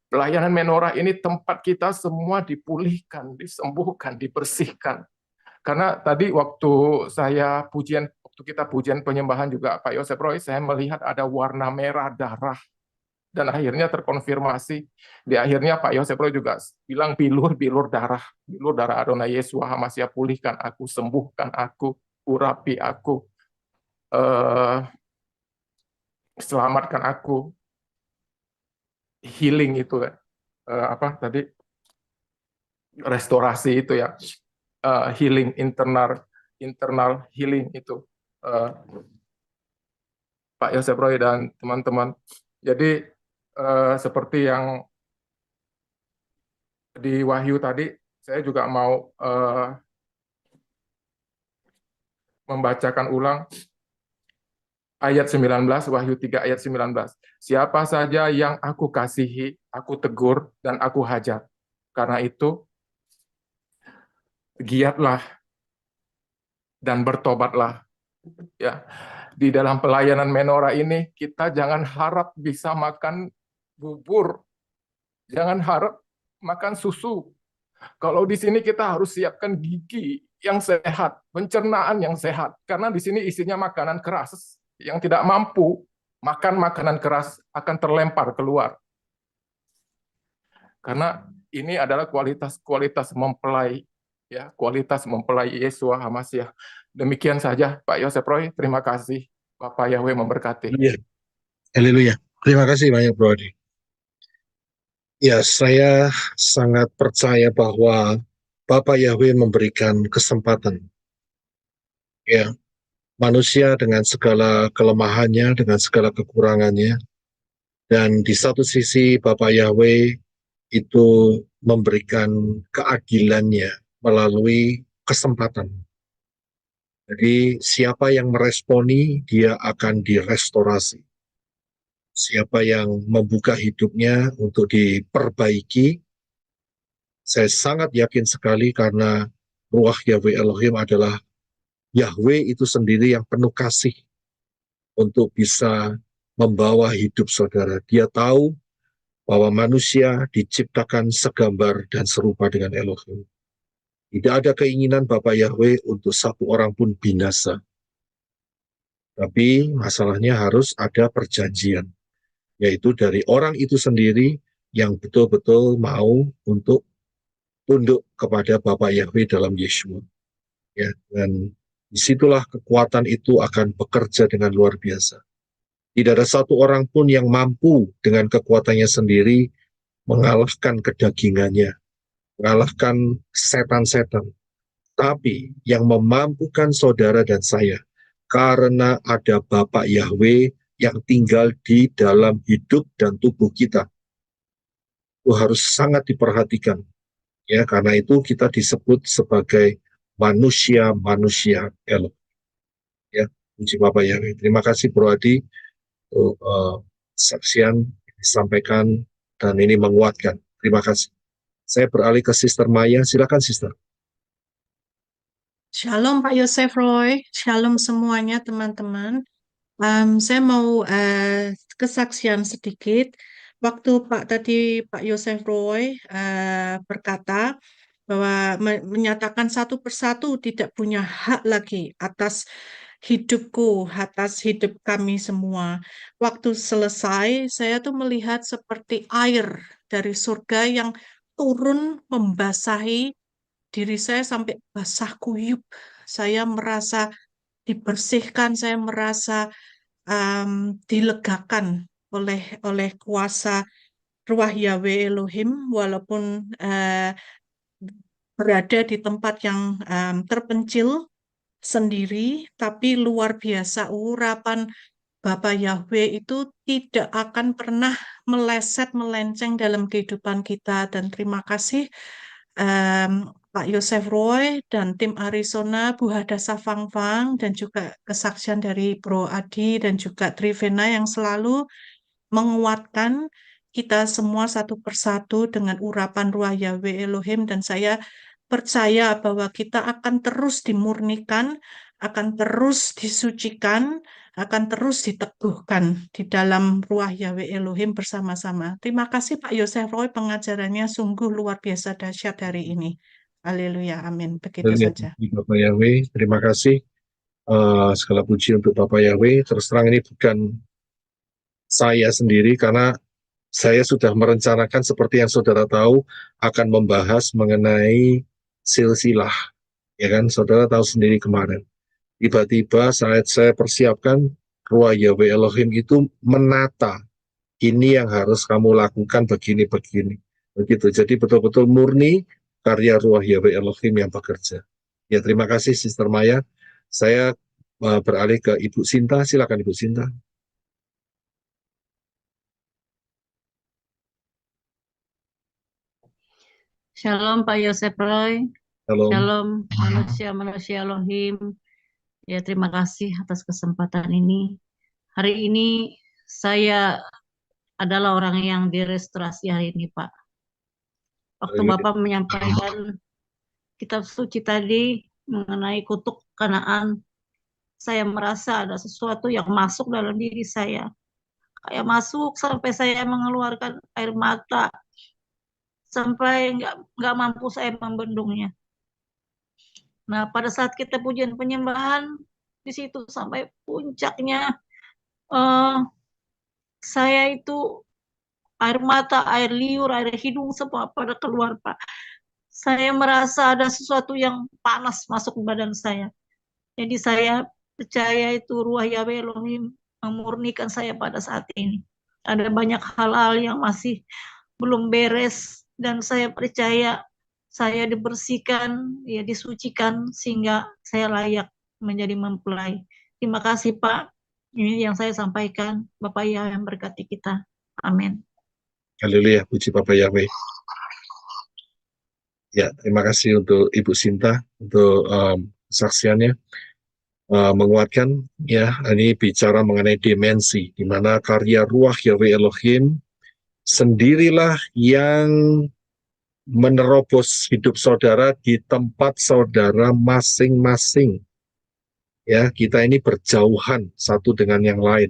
Speaker 5: Pelayanan menorah ini tempat kita semua dipulihkan, disembuhkan, dibersihkan. Karena tadi waktu kita pujian penyembahan juga Pak Yosef Roy, saya melihat ada warna merah darah. Dan akhirnya terkonfirmasi. Di akhirnya Pak Yosef Roy juga bilang bilur darah Adonai Yesus Hamasia, pulihkan aku, sembuhkan aku, urapi aku, selamatkan aku. Healing itu kan, apa tadi, restorasi itu ya, healing internal healing itu, Pak Yosef Roy dan teman-teman. Jadi seperti yang di Wahyu tadi, saya juga mau membacakan ulang ayat 19, Wahyu 3 ayat 19. Siapa saja yang aku kasihi, aku tegur dan aku hajar. Karena itu, giatlah dan bertobatlah. Ya, di dalam pelayanan menorah ini kita jangan harap bisa makan bubur, jangan harap makan susu. Kalau di sini kita harus siapkan gigi yang sehat, pencernaan yang sehat, karena di sini isinya makanan keras. Yang tidak mampu makan makanan keras akan terlempar keluar. Karena ini adalah kualitas mempelai, ya, kualitas mempelai Yesua Hamasia. Demikian saja Pak Yosef Roy, terima kasih. Bapak Yahweh memberkati.
Speaker 1: Iya. Haleluya. Terima kasih banyak Bro Adi. Ya, saya sangat percaya bahwa Bapak Yahweh memberikan kesempatan. Ya, manusia dengan segala kelemahannya, dengan segala kekurangannya, dan di satu sisi Bapak Yahweh itu memberikan keadilannya melalui kesempatan. Jadi siapa yang meresponi, dia akan direstorasi. Siapa yang membuka hidupnya untuk diperbaiki, saya sangat yakin sekali karena Ruach Yahweh Elohim adalah Yahweh itu sendiri yang penuh kasih untuk bisa membawa hidup saudara. Dia tahu bahwa manusia diciptakan segambar dan serupa dengan Elohim. Tidak ada keinginan Bapa Yahweh untuk satu orang pun binasa. Tapi masalahnya harus ada perjanjian, yaitu dari orang itu sendiri yang betul-betul mau untuk tunduk kepada Bapa Yahweh dalam Yeshua. Ya, dan disitulah kekuatan itu akan bekerja dengan luar biasa. Tidak ada satu orang pun yang mampu dengan kekuatannya sendiri mengalahkan kedagingannya, mengalahkan setan-setan. Tapi yang memampukan saudara dan saya, karena ada Bapa Yahweh yang tinggal di dalam hidup dan tubuh kita. Itu harus sangat diperhatikan. Ya, karena itu kita disebut sebagai manusia Elohim. Ya, puji Bapak Yahweh. Terima kasih Bro Adi untuk saksian disampaikan dan ini menguatkan. Terima kasih. Saya beralih ke Sister Maya. Silakan Sister.
Speaker 7: Shalom Pak Yosef Roy, shalom semuanya teman-teman. Saya mau kesaksian sedikit. Waktu Pak Yosef Roy berkata bahwa menyatakan satu persatu tidak punya hak lagi atas hidupku, atas hidup kami semua. Waktu selesai, saya tuh melihat seperti air dari surga yang turun membasahi diri saya sampai basah kuyup. Saya merasa dibersihkan, saya merasa dilegakan oleh kuasa Ruach Yahweh Elohim, walaupun berada di tempat yang terpencil sendiri, tapi luar biasa urapan Bapa Yahweh itu tidak akan pernah melenceng dalam kehidupan kita. Dan terima kasih Pak Yosef Roy dan tim Arizona, Bu Hadasa Fangfang, dan juga kesaksian dari Bro Adi dan juga Trivena yang selalu menguatkan kita semua satu persatu dengan urapan Ruach Yahweh Elohim. Dan saya percaya bahwa kita akan terus dimurnikan akan terus disucikan, akan terus diteguhkan di dalam ruah Yahweh Elohim bersama-sama. Terima kasih Pak Yosef Roy, pengajarannya sungguh luar biasa dahsyat hari ini. Haleluya, amin. Begitu
Speaker 1: Haleluya,
Speaker 7: saja.
Speaker 1: puji Bapak Yahweh, terima kasih. Segala puji untuk Bapak Yahweh. Terus terang ini bukan saya sendiri, karena saya sudah merencanakan seperti yang saudara tahu akan membahas mengenai silsilah, ya kan? Saudara tahu sendiri kemarin. Tiba-tiba saat saya persiapkan, Ruah Yahweh Elohim itu menata, ini yang harus kamu lakukan begini-begini. Begitu. Jadi betul-betul murni karya Ruah Yahweh Elohim yang bekerja. Ya, terima kasih Sister Maya. Saya beralih ke Ibu Sinta. Silakan Ibu Sinta.
Speaker 8: Shalom Pak Yosef Roy,
Speaker 1: Halo.
Speaker 8: Shalom manusia-manusia Elohim. Ya, terima kasih atas kesempatan ini. Hari ini saya adalah orang yang direstorasi hari ini, Pak. Waktu Bapak menyampaikan kitab suci tadi mengenai kutuk Kanaan, saya merasa ada sesuatu yang masuk dalam diri saya. Kayak masuk sampai saya mengeluarkan air mata, sampai nggak mampu saya membendungnya. Nah, pada saat kita pujian penyembahan, di situ sampai puncaknya, saya itu air mata, air liur, air hidung semua pada keluar, Pak. Saya merasa ada sesuatu yang panas masuk ke badan saya. Jadi saya percaya itu Ruah Yahweh Elohim memurnikan saya pada saat ini. Ada banyak hal-hal yang masih belum beres, dan saya percaya saya dibersihkan, ya disucikan, sehingga saya layak menjadi mempelai. Terima kasih Pak. Ini yang saya sampaikan. Bapak Yahweh yang berkati kita. Amin.
Speaker 1: Haleluya, puji Bapak Yahweh. Ya, terima kasih untuk Ibu Sinta untuk kesaksiannya. Menguatkan, ya, ini bicara mengenai dimensi, di mana karya Ruah Yahweh Elohim sendirilah yang menerobos hidup saudara di tempat saudara masing-masing. Ya, kita ini berjauhan satu dengan yang lain.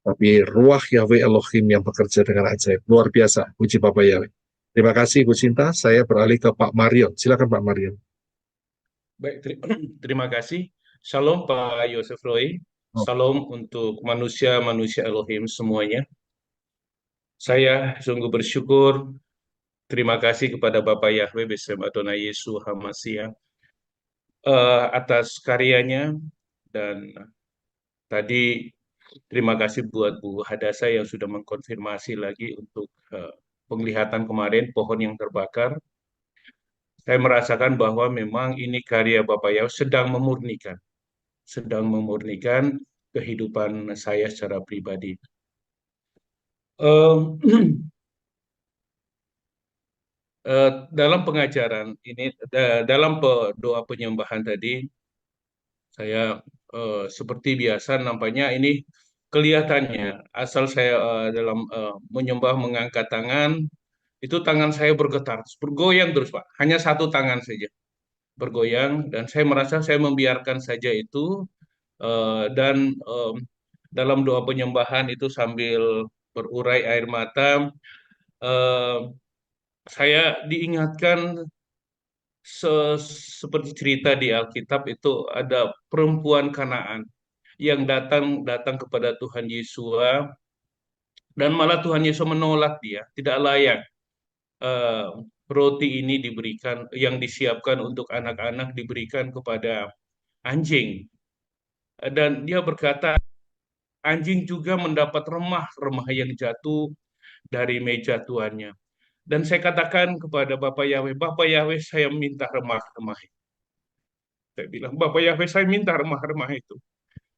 Speaker 1: Tapi Ruah Yahweh Elohim yang bekerja dengan ajaib. Luar biasa, puji Bapak Yahweh. Terima kasih Bu Cinta, saya beralih ke Pak Marion. Silakan Pak Marion.
Speaker 9: Baik, terima kasih. Shalom Pak Yosef Roy. Shalom untuk manusia-manusia Elohim semuanya. Saya sungguh bersyukur. Terima kasih kepada Bapak Yahweh bersama Adonai Yesus HaMashiach atas karyanya, dan tadi terima kasih buat Bu Hadasa yang sudah mengkonfirmasi lagi untuk penglihatan kemarin pohon yang terbakar. Saya merasakan bahwa memang ini karya Bapak Yahweh sedang memurnikan kehidupan saya secara pribadi. Dalam pengajaran ini, dalam doa penyembahan tadi, saya seperti biasa nampaknya ini kelihatannya asal saya dalam menyembah mengangkat tangan, itu tangan saya bergetar, bergoyang terus Pak, hanya satu tangan saja bergoyang, dan saya merasa saya membiarkan saja itu, dan dalam doa penyembahan itu sambil berurai air mata, saya diingatkan seperti cerita di Alkitab itu ada perempuan Kanaan yang datang kepada Tuhan Yesus, dan malah Tuhan Yesus menolak dia, tidak layak roti ini diberikan, yang disiapkan untuk anak-anak diberikan kepada anjing. Dan dia berkata, anjing juga mendapat remah-remah yang jatuh dari meja tuannya. Dan saya katakan kepada Bapak Yahweh, saya minta remah-remah. Saya bilang, Bapak Yahweh, saya minta remah-remah itu.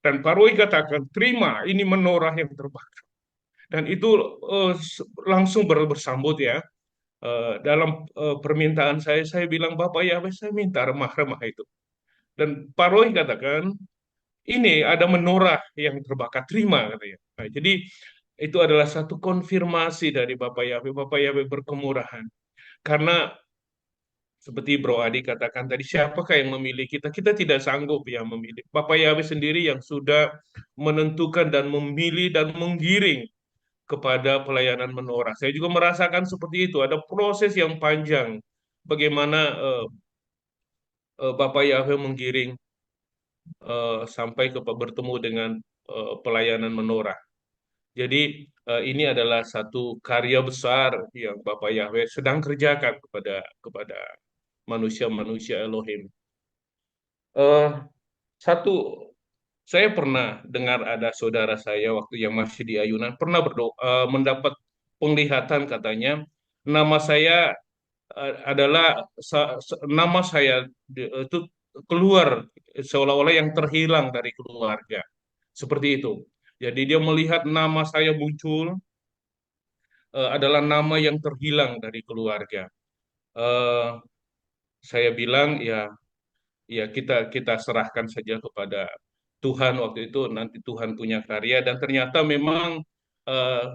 Speaker 9: Dan Pak Roy katakan, terima, ini menorah yang terbakar. Dan itu langsung bersambut ya. Dalam permintaan saya bilang, Bapak Yahweh, saya minta remah-remah itu. Dan Pak Roy katakan, ini ada menorah yang terbakar, terima katanya. Nah, jadi itu adalah satu konfirmasi dari Bapak Yahweh. Bapak Yahweh berkemurahan. Karena Seperti Bro Adi katakan tadi, siapakah yang memilih kita? Kita tidak sanggup yang memilih. Bapak Yahweh sendiri yang sudah menentukan dan memilih dan menggiring kepada pelayanan menorah. Saya juga merasakan seperti itu. Ada proses yang panjang bagaimana Bapak Yahweh menggiring sampai bertemu dengan pelayanan menorah. Jadi ini adalah satu karya besar yang Bapak Yahweh sedang kerjakan kepada manusia-manusia Elohim. Satu, saya pernah dengar ada saudara saya waktu yang masih di Ayunan pernah berdoa, mendapat penglihatan katanya nama saya adalah nama saya itu keluar seolah-olah yang terhilang dari keluarga. Seperti itu. Jadi dia melihat nama saya muncul adalah nama yang terhilang dari keluarga. Eh, saya bilang ya kita serahkan saja kepada Tuhan waktu itu, nanti Tuhan punya karya, dan ternyata memang eh,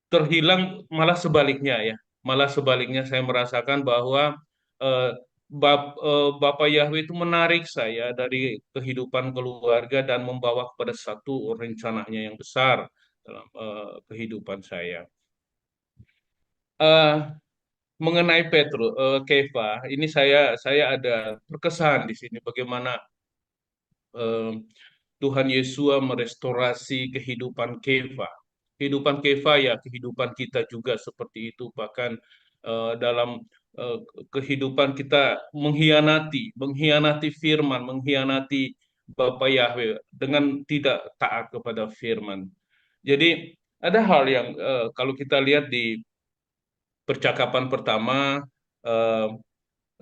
Speaker 9: terhilang, malah sebaliknya ya, malah sebaliknya saya merasakan bahwa eh, Bapak Yahweh itu menarik saya dari kehidupan keluarga dan membawa kepada satu rencananya yang besar dalam kehidupan saya. Eh, Mengenai Kefa, ini saya ada terkesan di sini bagaimana eh, Tuhan Yesus merestorasi kehidupan Kefa. Kehidupan Kefa ya kehidupan kita juga seperti itu. Bahkan dalam eh, kehidupan kita mengkhianati firman, mengkhianati Bapa Yahweh dengan tidak taat kepada firman. Jadi ada hal yang kalau kita lihat di percakapan pertama, eh,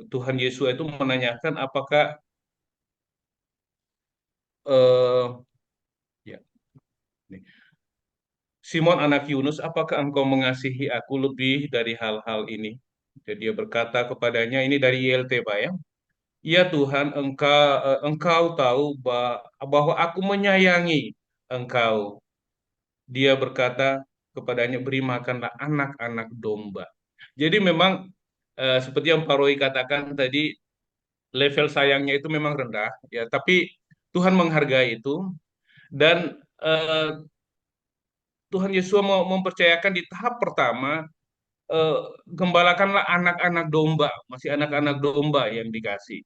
Speaker 9: Tuhan Yesus itu menanyakan apakah eh, ya, nih, Simon anak Yunus, apakah engkau mengasihi aku lebih dari hal-hal ini? Jadi dia berkata kepadanya, ini dari YLT Pak ya. Ya Tuhan, engkau tahu bahwa aku menyayangi engkau. Dia berkata kepadanya, beri makanlah anak-anak domba. Jadi memang seperti yang Pak Roy katakan tadi, level sayangnya itu memang rendah, ya. Tapi Tuhan menghargai itu, dan Tuhan Yesus mau mempercayakan di tahap pertama, eh, gembalakanlah anak-anak domba, masih anak-anak domba yang dikasih.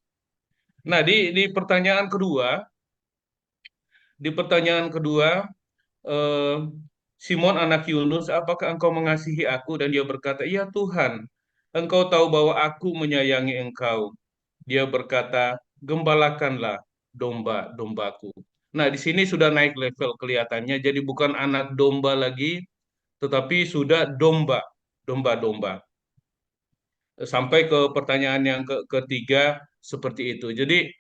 Speaker 9: Nah, di pertanyaan kedua, eh, Simon anak Yunus, apakah engkau mengasihi aku? Dan dia berkata, iya Tuhan, engkau tahu bahwa aku menyayangi engkau. Dia berkata, gembalakanlah domba-dombaku. Nah, di sini sudah naik level kelihatannya, jadi bukan anak domba lagi, tetapi sudah domba-domba. Sampai ke pertanyaan yang ketiga seperti itu. Jadi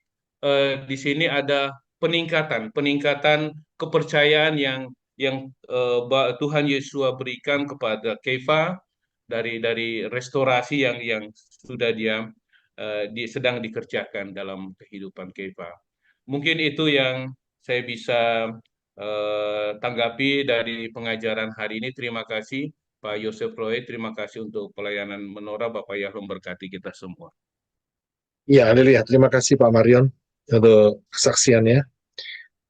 Speaker 9: di sini ada peningkatan kepercayaan yang Tuhan Yesus berikan kepada Kefa dari restorasi yang sudah dia sedang dikerjakan dalam kehidupan Kefa. Mungkin itu yang saya bisa tanggapi dari pengajaran hari ini. Terima kasih Pak Yosef Roy, terima kasih untuk pelayanan menorah. Bapak Yahweh memberkati kita semua.
Speaker 1: Ya, haleluya. Terima kasih Pak Marion untuk kesaksiannya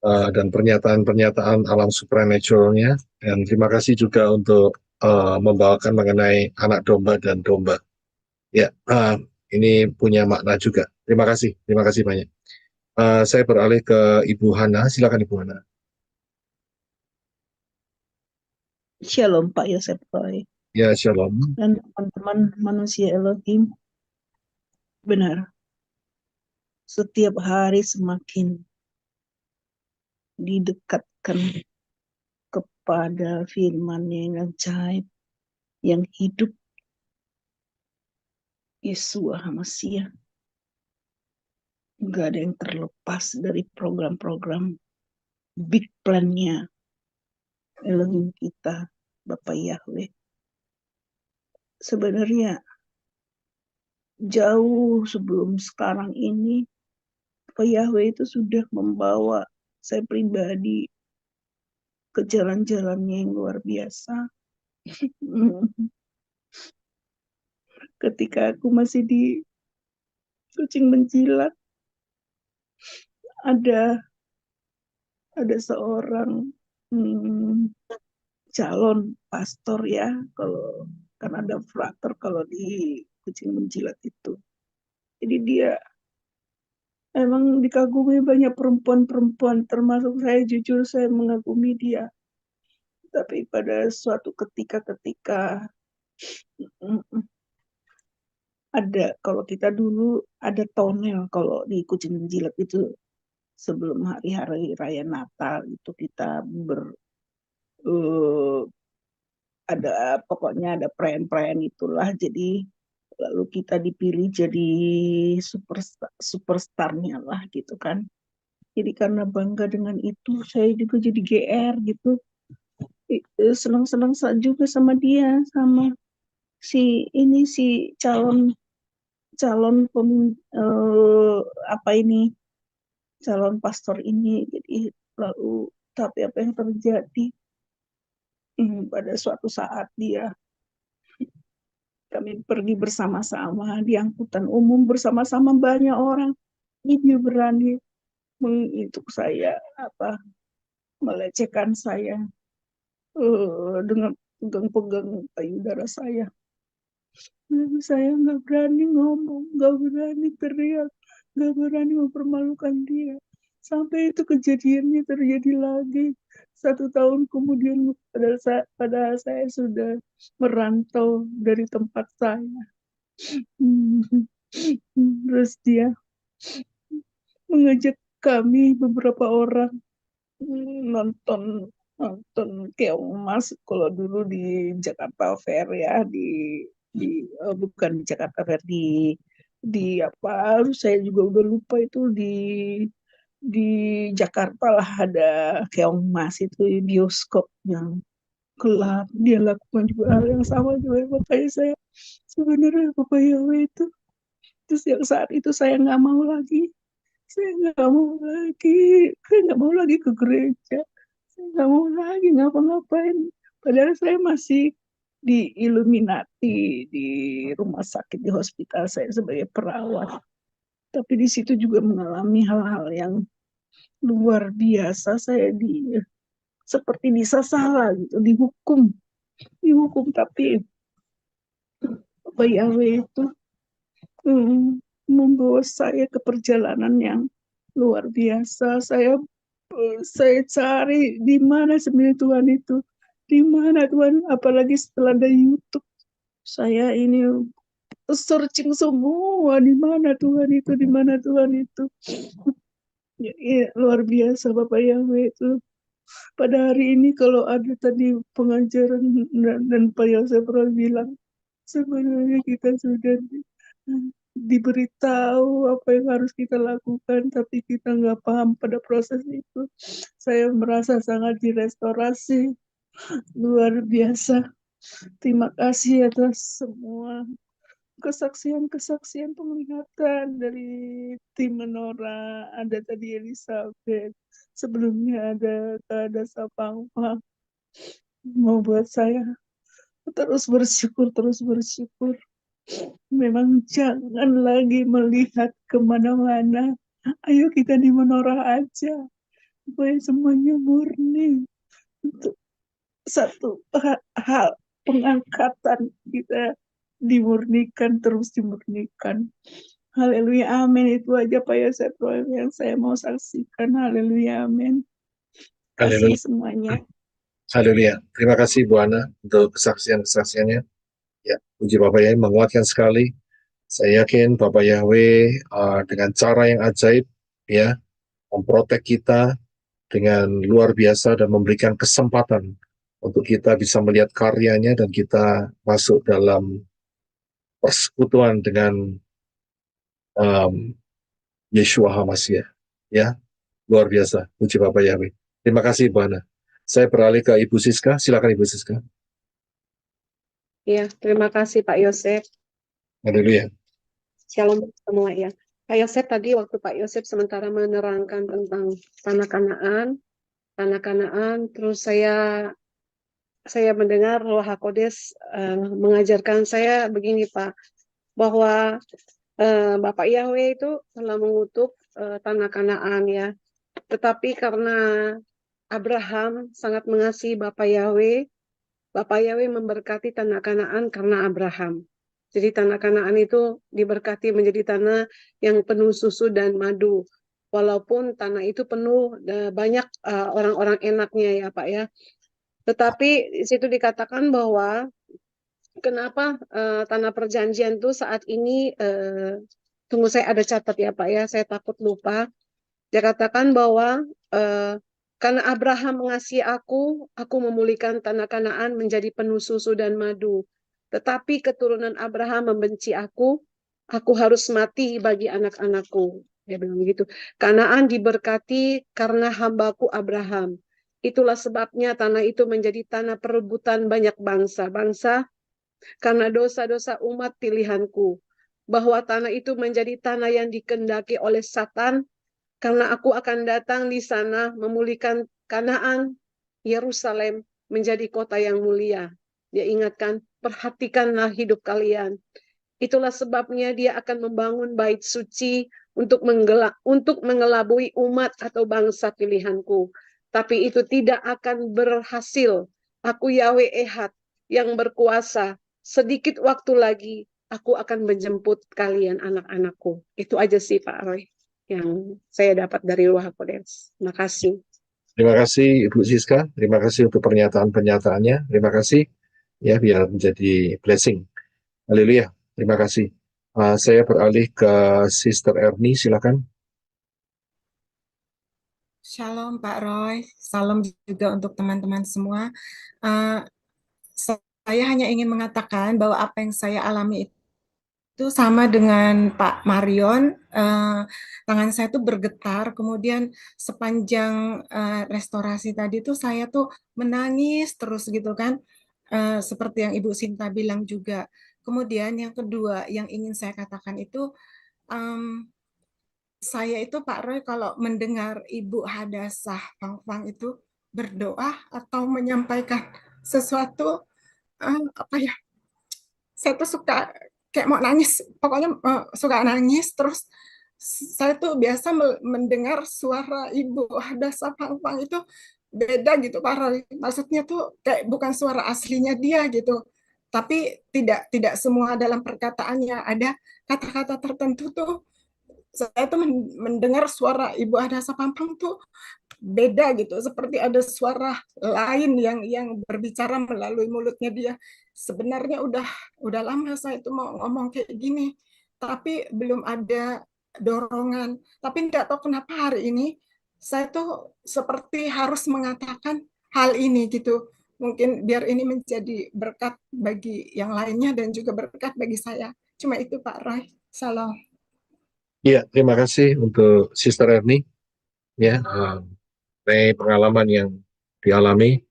Speaker 1: dan pernyataan-pernyataan alam supranaturalnya. Dan terima kasih juga untuk membawakan mengenai anak domba dan domba. Ya, ini punya makna juga. Terima kasih banyak. Saya beralih ke Ibu Hana. Silakan Ibu Hana.
Speaker 6: Shalom Pak Yosef Roy
Speaker 1: Ya, shalom.
Speaker 6: dan teman-teman manusia Elohim. Benar, setiap hari semakin didekatkan kepada firman-Nya yang ajaib, yang hidup, Yeshua HaMashiach. Nggak ada yang terlepas dari program-program big plan-nya Elohim kita, Bapak Yahweh. Sebenarnya jauh sebelum sekarang ini, Bapak Yahweh itu sudah membawa saya pribadi ke jalan-jalannya yang luar biasa. Ketika aku masih di kucing menjilat. Ada seorang calon pastor ya, kalau kan ada frater kalau di kucing menjilat itu. Jadi dia emang dikagumi banyak perempuan-perempuan, termasuk saya, jujur saya mengagumi dia. Tapi pada suatu ketika ada, kalau kita dulu ada tonel kalau di kucing menjilat itu sebelum hari-hari raya Natal itu kita ada pokoknya ada perayaan-perayaan itulah, jadi lalu kita dipilih jadi superstarnya lah gitu kan. Jadi karena bangga dengan itu saya juga jadi GR gitu. Senang-senang juga sama dia, sama si calon calon calon pastor ini. Jadi lalu tapi apa yang terjadi pada suatu saat kami pergi bersama-sama di angkutan umum bersama-sama banyak orang, dia berani untuk saya melecehkan saya dengan pegang-pegang payudara saya. Saya nggak berani ngomong, nggak berani teriak, nggak berani mempermalukan dia. Sampai itu kejadiannya terjadi lagi 1 tahun kemudian, padahal saya sudah merantau dari tempat saya. Terus dia mengajak kami beberapa orang nonton Keong Mas kalau dulu di Jakarta Fair ya, bukan di Jakarta Fair, di apa, saya juga udah lupa itu, di Jakarta lah ada Keong Mas, itu bioskop yang gelap. Dia lakukan juga hal yang sama juga, makanya saya sebenarnya Bapak Yahweh itu. Terus yang saat itu saya nggak mau lagi ke gereja, saya nggak mau lagi ngapa-ngapain. Padahal saya masih di Illuminati, di rumah sakit, di hospital saya sebagai perawat. Tapi di situ juga mengalami hal-hal yang luar biasa. Saya seperti salah gitu, dihukum. Tapi Bapak Yahweh itu membawa saya ke perjalanan yang luar biasa. Saya cari di mana sebenarnya Tuhan itu, di mana Tuhan, apalagi setelah ada YouTube, saya ini searching semua, di mana Tuhan itu, di mana Tuhan itu. Ya, luar biasa Bapak Yahweh itu. Pada hari ini kalau ada tadi pengajaran dan Pak Yosef bilang, sebenarnya kita sudah diberitahu apa yang harus kita lakukan, tapi kita nggak paham pada proses itu. Saya merasa sangat direstorasi, luar biasa. Terima kasih atas semua kesaksian penglihatan dari tim Menora. Ada tadi Elizabeth, sebelumnya ada Sapangpa. Mau buat saya terus bersyukur. Memang jangan lagi melihat kemana-mana. Ayo kita di Menora aja, supaya semuanya murni. Untuk satu hal, pengangkatan kita terus dimurnikan. Haleluya, amin. Itu aja Pak Yosef yang saya mau saksikan. Haleluya, amin. Kasih semuanya.
Speaker 1: Haleluya. Terima kasih Bu Ana untuk kesaksiannya. Ya, puji Bapak Yahweh menguatkan sekali. Saya yakin Bapak Yahweh dengan cara yang ajaib ya memprotek kita dengan luar biasa dan memberikan kesempatan untuk kita bisa melihat karyanya dan kita masuk dalam persekutuan dengan Yeshua HaMashiach. Ya, luar biasa. Puji Bapak Yahweh. Terima kasih Bu Ana. Saya beralih ke Ibu Siska. Silakan Ibu Siska.
Speaker 10: Ya, terima kasih Pak Yosef.
Speaker 1: Haleluya.
Speaker 10: Shalom semua ya. Pak Yosef tadi waktu Pak Yosef sementara menerangkan tentang tanah Kanaan, terus saya mendengar Roh HaKodes mengajarkan saya begini Pak, bahwa Bapak Yahweh itu telah mengutuk tanah Kanaan ya. Tetapi karena Abraham sangat mengasihi Bapak Yahweh memberkati tanah Kanaan karena Abraham. Jadi tanah Kanaan itu diberkati menjadi tanah yang penuh susu dan madu. Walaupun tanah itu penuh banyak orang-orang enaknya ya Pak ya. Tetapi di situ dikatakan bahwa kenapa tanah perjanjian itu saat ini tunggu saya ada catat ya Pak ya, saya takut lupa. Dia katakan bahwa karena Abraham mengasihi aku memulihkan tanah Kanaan menjadi penuh susu dan madu. Tetapi keturunan Abraham membenci aku harus mati bagi anak-anakku. Dia bilang begitu. Kanaan diberkati karena hambaku Abraham. Itulah sebabnya tanah itu menjadi tanah perebutan banyak bangsa-bangsa karena dosa-dosa umat pilihanku. Bahwa tanah itu menjadi tanah yang dikendaki oleh Satan karena aku akan datang di sana memulihkan Kanaan, Yerusalem menjadi kota yang mulia. Dia ingatkan, perhatikanlah hidup kalian. Itulah sebabnya dia akan membangun bait suci untuk mengelabui umat atau bangsa pilihanku. Tapi itu tidak akan berhasil. Aku Yahweh Ehad yang berkuasa. Sedikit waktu lagi aku akan menjemput kalian anak-anakku. Itu aja sih Pak Roy yang saya dapat dari Ruach HaKodes. Terima kasih.
Speaker 1: Terima kasih Ibu Siska, terima kasih untuk pernyataan-pernyataannya, terima kasih ya biar menjadi blessing. Haleluya, terima kasih. Saya beralih ke Sister Erni, silakan.
Speaker 11: Shalom Pak Roy, salam juga untuk teman-teman semua. Saya hanya ingin mengatakan bahwa apa yang saya alami itu sama dengan Pak Marion. Tangan saya tuh bergetar, kemudian sepanjang restorasi tadi tuh saya tuh menangis terus gitu kan, seperti yang Ibu Sinta bilang juga. Kemudian yang kedua yang ingin saya katakan itu, saya itu Pak Roy kalau mendengar Ibu Hadassah Fang itu berdoa atau menyampaikan sesuatu, apa ya, saya tuh suka kayak mau nangis, pokoknya suka nangis. Terus saya tuh biasa mendengar suara Ibu Hadassah Fang itu beda gitu Pak Roy. Maksudnya tuh kayak bukan suara aslinya dia gitu. Tapi tidak semua dalam perkataannya, ada kata-kata tertentu tuh saya tuh mendengar suara Ibu Hadassah Fang tuh beda gitu, seperti ada suara lain yang berbicara melalui mulutnya dia. Sebenarnya udah lama saya itu mau ngomong kayak gini, tapi belum ada dorongan. Tapi nggak tahu kenapa hari ini saya tuh seperti harus mengatakan hal ini gitu. Mungkin biar ini menjadi berkat bagi yang lainnya dan juga berkat bagi saya. Cuma itu Pak Roy. Salam.
Speaker 1: Iya, terima kasih untuk Sister Erni ya, pengalaman yang dialami.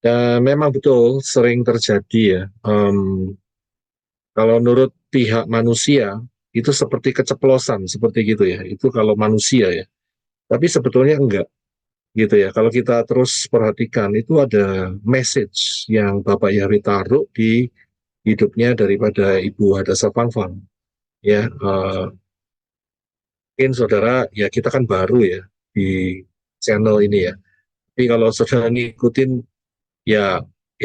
Speaker 1: Dan memang betul sering terjadi ya. Kalau menurut pihak manusia itu seperti keceplosan seperti gitu ya. Itu kalau manusia ya. Tapi sebetulnya enggak gitu ya. Kalau kita terus perhatikan itu ada message yang Bapak Yahweh taruh di hidupnya daripada Ibu Hadassah Fang ya. Mungkin saudara ya kita kan baru ya di channel ini ya. Tapi kalau saudara ngikutin ya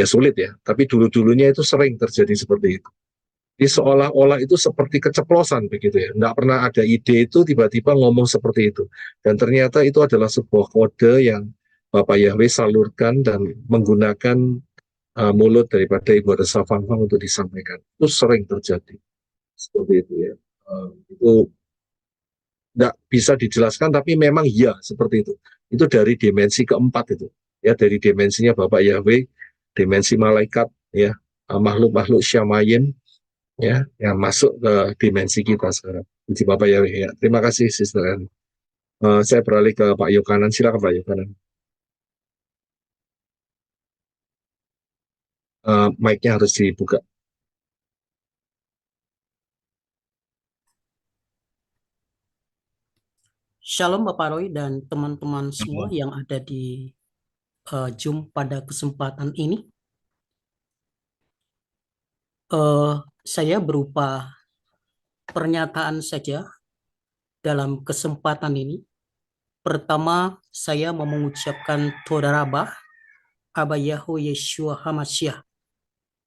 Speaker 1: sulit ya. Tapi dulu-dulunya itu sering terjadi seperti itu. Jadi seolah-olah itu seperti keceplosan begitu ya. Nggak pernah ada ide itu tiba-tiba ngomong seperti itu. Dan ternyata itu adalah sebuah kode yang Bapak Yahweh salurkan dan menggunakan mulut daripada Ibu Hadassah Fang untuk disampaikan. Itu sering terjadi. Seperti itu ya. Itu nggak bisa dijelaskan tapi memang ya seperti itu. Itu dari dimensi keempat itu. Ya dari dimensinya Bapak Yahweh, dimensi malaikat ya, makhluk-makhluk Syamayin ya yang masuk ke dimensi kita sekarang. Puji Bapak Yahweh ya. Terima kasih Sister Anne. Saya beralih ke Pak Yokanan. Silakan Pak Yokanan. Mic-nya harus dibuka.
Speaker 12: Shalom Bapak Roy dan teman-teman semua yang ada di Zoom pada kesempatan ini. Saya berupa pernyataan saja dalam kesempatan ini. Pertama, saya mau mengucapkan Toda Rabah, Aba Yahweh Yeshua HaMashiach.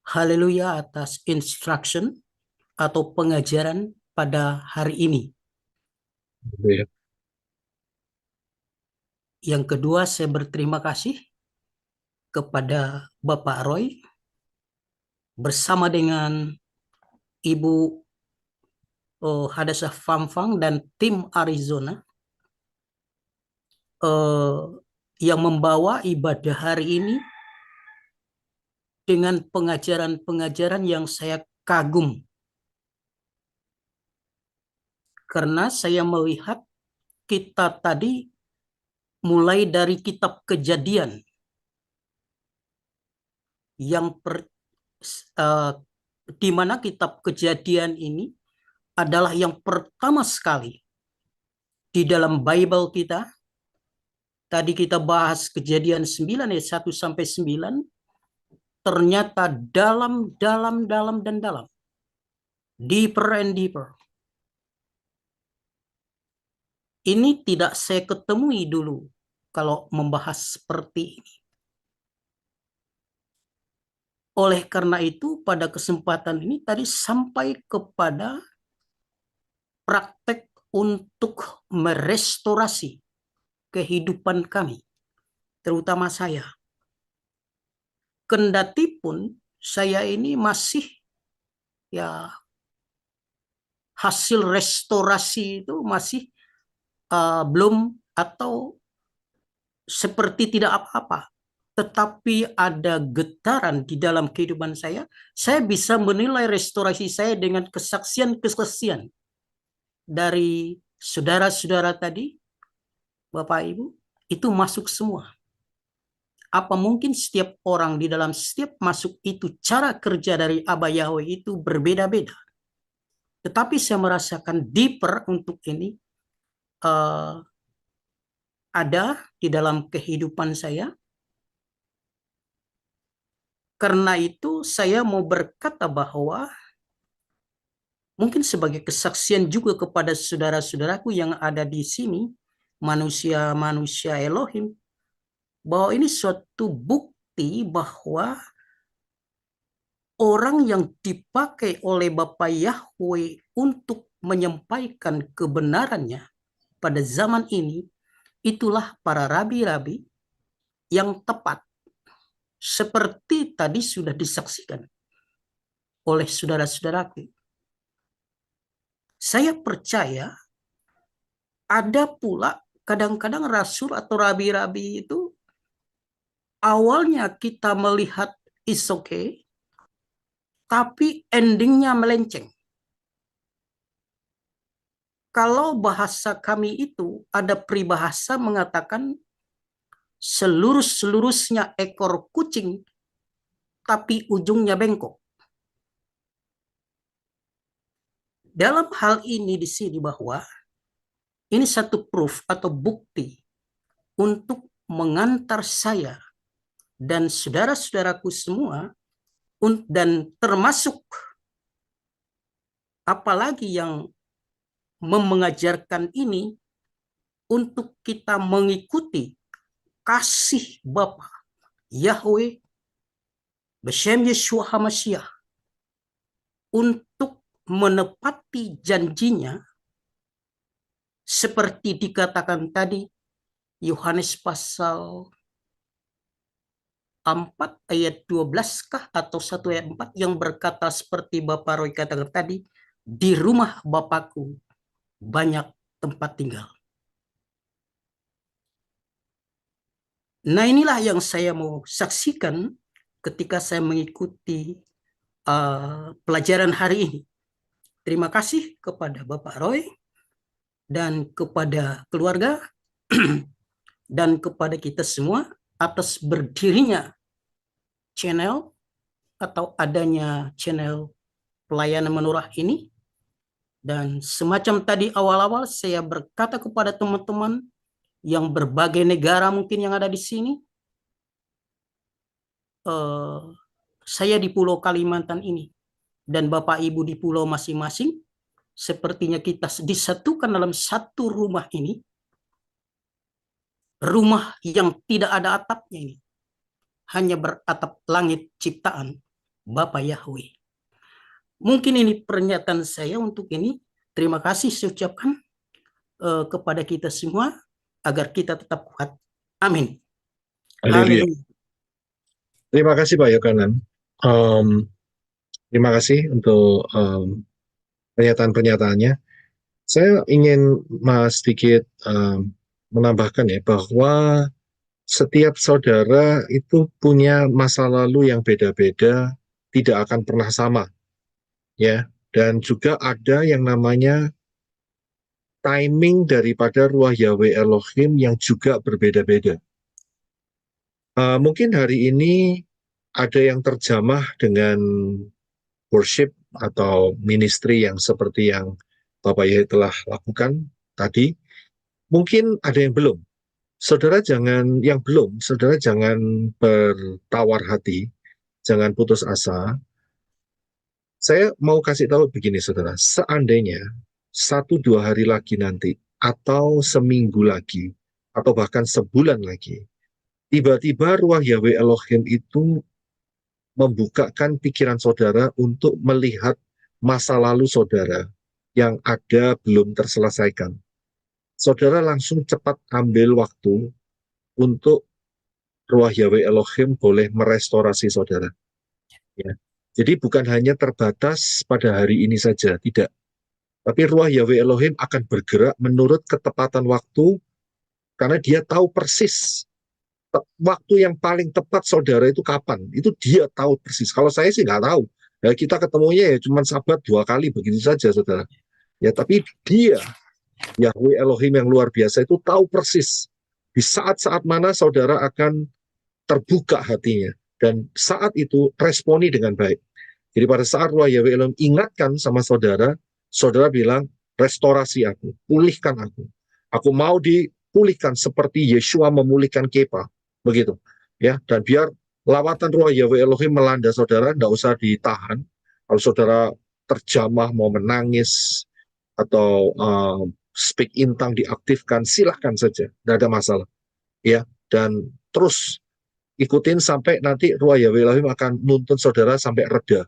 Speaker 12: Haleluya atas instruction atau pengajaran pada hari ini. Yang kedua, saya berterima kasih kepada Bapak Roy bersama dengan Ibu Hadassah Famfang dan tim Arizona yang membawa ibadah hari ini dengan pengajaran-pengajaran yang saya kagum. Karena saya melihat kita tadi mulai dari kitab Kejadian yang di mana kitab Kejadian ini adalah yang pertama sekali di dalam Bible kita. Tadi kita bahas Kejadian 9 ayat 1 sampai 9. Ternyata dalam, dan dalam. Deeper and deeper. Ini tidak saya ketemui dulu kalau membahas seperti ini. Oleh karena itu, pada kesempatan ini tadi sampai kepada praktek untuk merestorasi kehidupan kami, terutama saya. Kendati pun saya ini masih hasil restorasi itu masih belum atau seperti tidak apa-apa. Tetapi ada getaran di dalam kehidupan saya bisa menilai restorasi saya dengan kesaksian-kesaksian dari saudara-saudara tadi, Bapak Ibu, itu masuk semua. Apa mungkin setiap orang di dalam setiap masuk itu cara kerja dari Aba Yahweh itu berbeda-beda. Tetapi saya merasakan deeper untuk ini ada di dalam kehidupan saya. Karena itu saya mau berkata bahwa mungkin sebagai kesaksian juga kepada saudara-saudaraku yang ada di sini, manusia-manusia Elohim, bahwa ini suatu bukti bahwa orang yang dipakai oleh Bapa Yahweh untuk menyampaikan kebenarannya pada zaman ini, itulah para rabi-rabi yang tepat. Seperti tadi sudah disaksikan oleh saudara-saudaraku. Saya percaya ada pula kadang-kadang rasul atau rabi-rabi itu awalnya kita melihat is okay, tapi endingnya melenceng. Kalau bahasa kami itu ada peribahasa mengatakan selurus-selurusnya ekor kucing, tapi ujungnya bengkok. Dalam hal ini di sini bahwa ini satu proof atau bukti untuk mengantar saya dan saudara-saudaraku semua, dan termasuk apalagi yang mengajarkan ini, untuk kita mengikuti kasih Bapa Yahweh B'Shem Yeshua HaMashiach untuk menepati janjinya seperti dikatakan tadi Yohanes pasal 4 ayat 12 kah atau 1 ayat 4 yang berkata seperti Bapak Roy katakan tadi, di rumah Bapakku banyak tempat tinggal. Nah, inilah yang saya mau saksikan ketika saya mengikuti pelajaran hari ini. Terima kasih kepada Bapak Roy dan kepada keluarga dan kepada kita semua atas berdirinya channel atau adanya channel pelayanan menurah ini. Dan semacam tadi awal-awal saya berkata kepada teman-teman yang berbagai negara mungkin yang ada di sini, saya di Pulau Kalimantan ini dan Bapak Ibu di pulau masing-masing, sepertinya kita disatukan dalam satu rumah ini, rumah yang tidak ada atapnya ini, hanya beratap langit ciptaan Bapa Yahweh. Mungkin ini pernyataan saya untuk ini. Terima kasih saya ucapkan kepada kita semua agar kita tetap kuat. Amin.
Speaker 1: Haleluya.
Speaker 12: Haleluya.
Speaker 1: Terima kasih Pak Yohanan. Terima kasih untuk pernyataan-pernyataannya. Saya ingin sedikit menambahkan ya bahwa setiap saudara itu punya masa lalu yang beda-beda, tidak akan pernah sama, ya. Dan juga ada yang namanya timing daripada ruah Yahweh Elohim yang juga berbeda-beda. Mungkin hari ini ada yang terjamah dengan worship atau ministry yang seperti yang Bapak Yahweh telah lakukan tadi. Mungkin ada yang belum. Saudara jangan bertawar hati, jangan putus asa. Saya mau kasih tahu begini saudara, seandainya 1-2 hari lagi nanti, atau seminggu lagi, atau bahkan sebulan lagi, tiba-tiba ruah Yahweh Elohim itu membukakan pikiran saudara untuk melihat masa lalu saudara yang ada belum terselesaikan. Saudara langsung cepat ambil waktu untuk ruah Yahweh Elohim boleh merestorasi saudara. Ya. Jadi bukan hanya terbatas pada hari ini saja, tidak. Tapi ruah Yahweh Elohim akan bergerak menurut ketepatan waktu, karena dia tahu persis waktu yang paling tepat saudara itu kapan. Itu dia tahu persis. Kalau saya sih nggak tahu. Ya, kita ketemunya ya cuma sabat 2 kali begitu saja saudara. Ya, tapi dia Yahweh Elohim yang luar biasa itu tahu persis di saat-saat mana saudara akan terbuka hatinya, dan saat itu responi dengan baik. Jadi pada saat ruah Yahweh Elohim ingatkan sama saudara, saudara bilang, restorasi aku, pulihkan aku. Aku mau dipulihkan seperti Yeshua memulihkan Kepa, begitu. Ya, dan biar lawatan ruah Yahweh Elohim melanda saudara, tidak usah ditahan. Kalau saudara terjamah mau menangis atau speak intang diaktifkan, silahkan saja, tidak ada masalah. Ya, dan terus ikutin sampai nanti ruah Yahweh Elohim akan nuntun saudara sampai reda,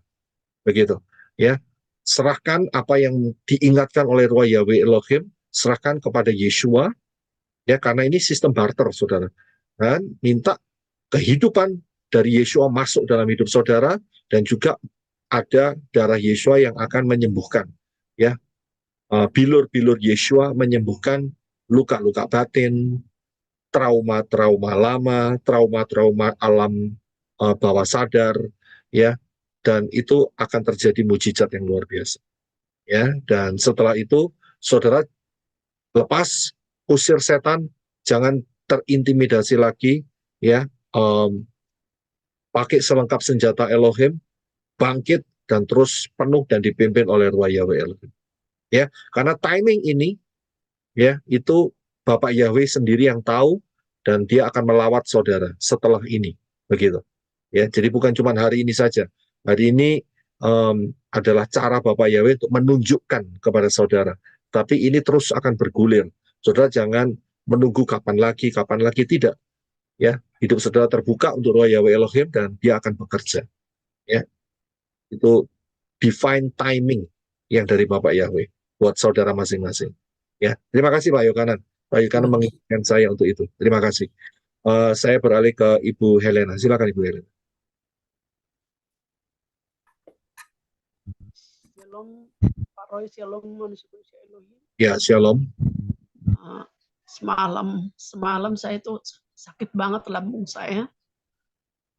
Speaker 1: begitu. Ya, serahkan apa yang diingatkan oleh ruah Yahweh Elohim, serahkan kepada Yeshua, ya, karena ini sistem barter, saudara. Dan minta kehidupan dari Yeshua masuk dalam hidup saudara, dan juga ada darah Yeshua yang akan menyembuhkan, ya. Bilur-bilur Yeshua menyembuhkan luka-luka batin, trauma-trauma lama, trauma-trauma alam bawah sadar, ya, dan itu akan terjadi mujizat yang luar biasa, ya. Dan setelah itu saudara lepas, usir setan, jangan terintimidasi lagi, ya. Pakai selengkap senjata Elohim, bangkit dan terus penuh dan dipimpin oleh ruah Yahweh Elohim. Ya, karena timing ini, ya, itu Bapak Yahweh sendiri yang tahu, dan dia akan melawat saudara setelah ini, begitu. Ya, jadi bukan cuma hari ini saja. Hari ini adalah cara Bapak Yahweh untuk menunjukkan kepada saudara, tapi ini terus akan bergulir. Saudara jangan menunggu kapan lagi, tidak. Ya, hidup saudara terbuka untuk ruah Yahweh Elohim dan dia akan bekerja. Ya, itu divine timing yang dari Bapak Yahweh buat saudara masing-masing. Ya, terima kasih Pak Yohanan. Pak Yohanan mengingatkan saya untuk itu. Terima kasih. Saya beralih ke Ibu Helena. Silakan Ibu Helena.
Speaker 10: Shalom, Pak Roy. Shalom, manusia-manusia Elohim.
Speaker 1: Ya, shalom.
Speaker 10: Semalam saya itu sakit banget lambung saya,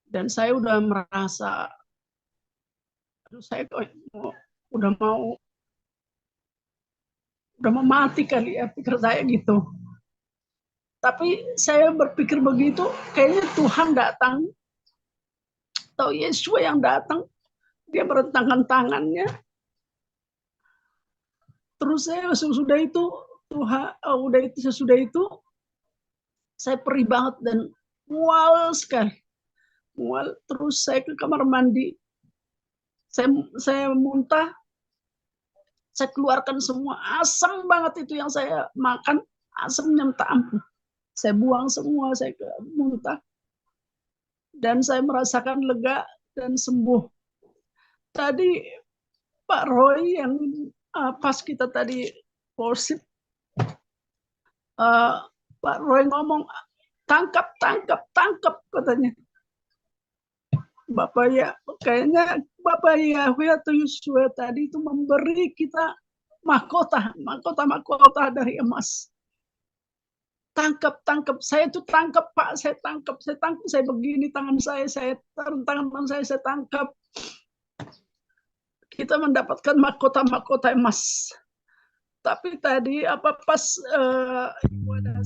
Speaker 10: dan saya udah merasa, aduh, saya udah mau mati kali ya, pikir saya gitu. Tapi saya berpikir begitu, kayaknya Tuhan datang, atau Yeshua yang datang, dia merentangkan tangannya. Terus saya sesudah itu saya perih banget dan mual sekali. Mual, terus saya ke kamar mandi. Saya muntah.
Speaker 13: saya keluarkan semua, asam banget itu yang saya makan, asamnya minta ampun. Saya buang semua, saya muntah. Dan saya merasakan lega dan sembuh. Tadi Pak Roy yang pas kita tadi worship, Pak Roy ngomong, tangkap, tangkap, tangkap, katanya. Bapak ya, kayaknya Bapak Yahweh atau Yosua tadi itu memberi kita mahkota dari emas. Tangkap, tangkap, saya itu tangkap Pak, saya tangkap, saya begini tangan saya taruh tangan saya tangkap. Kita mendapatkan mahkota emas. Tapi tadi pas Ibu ada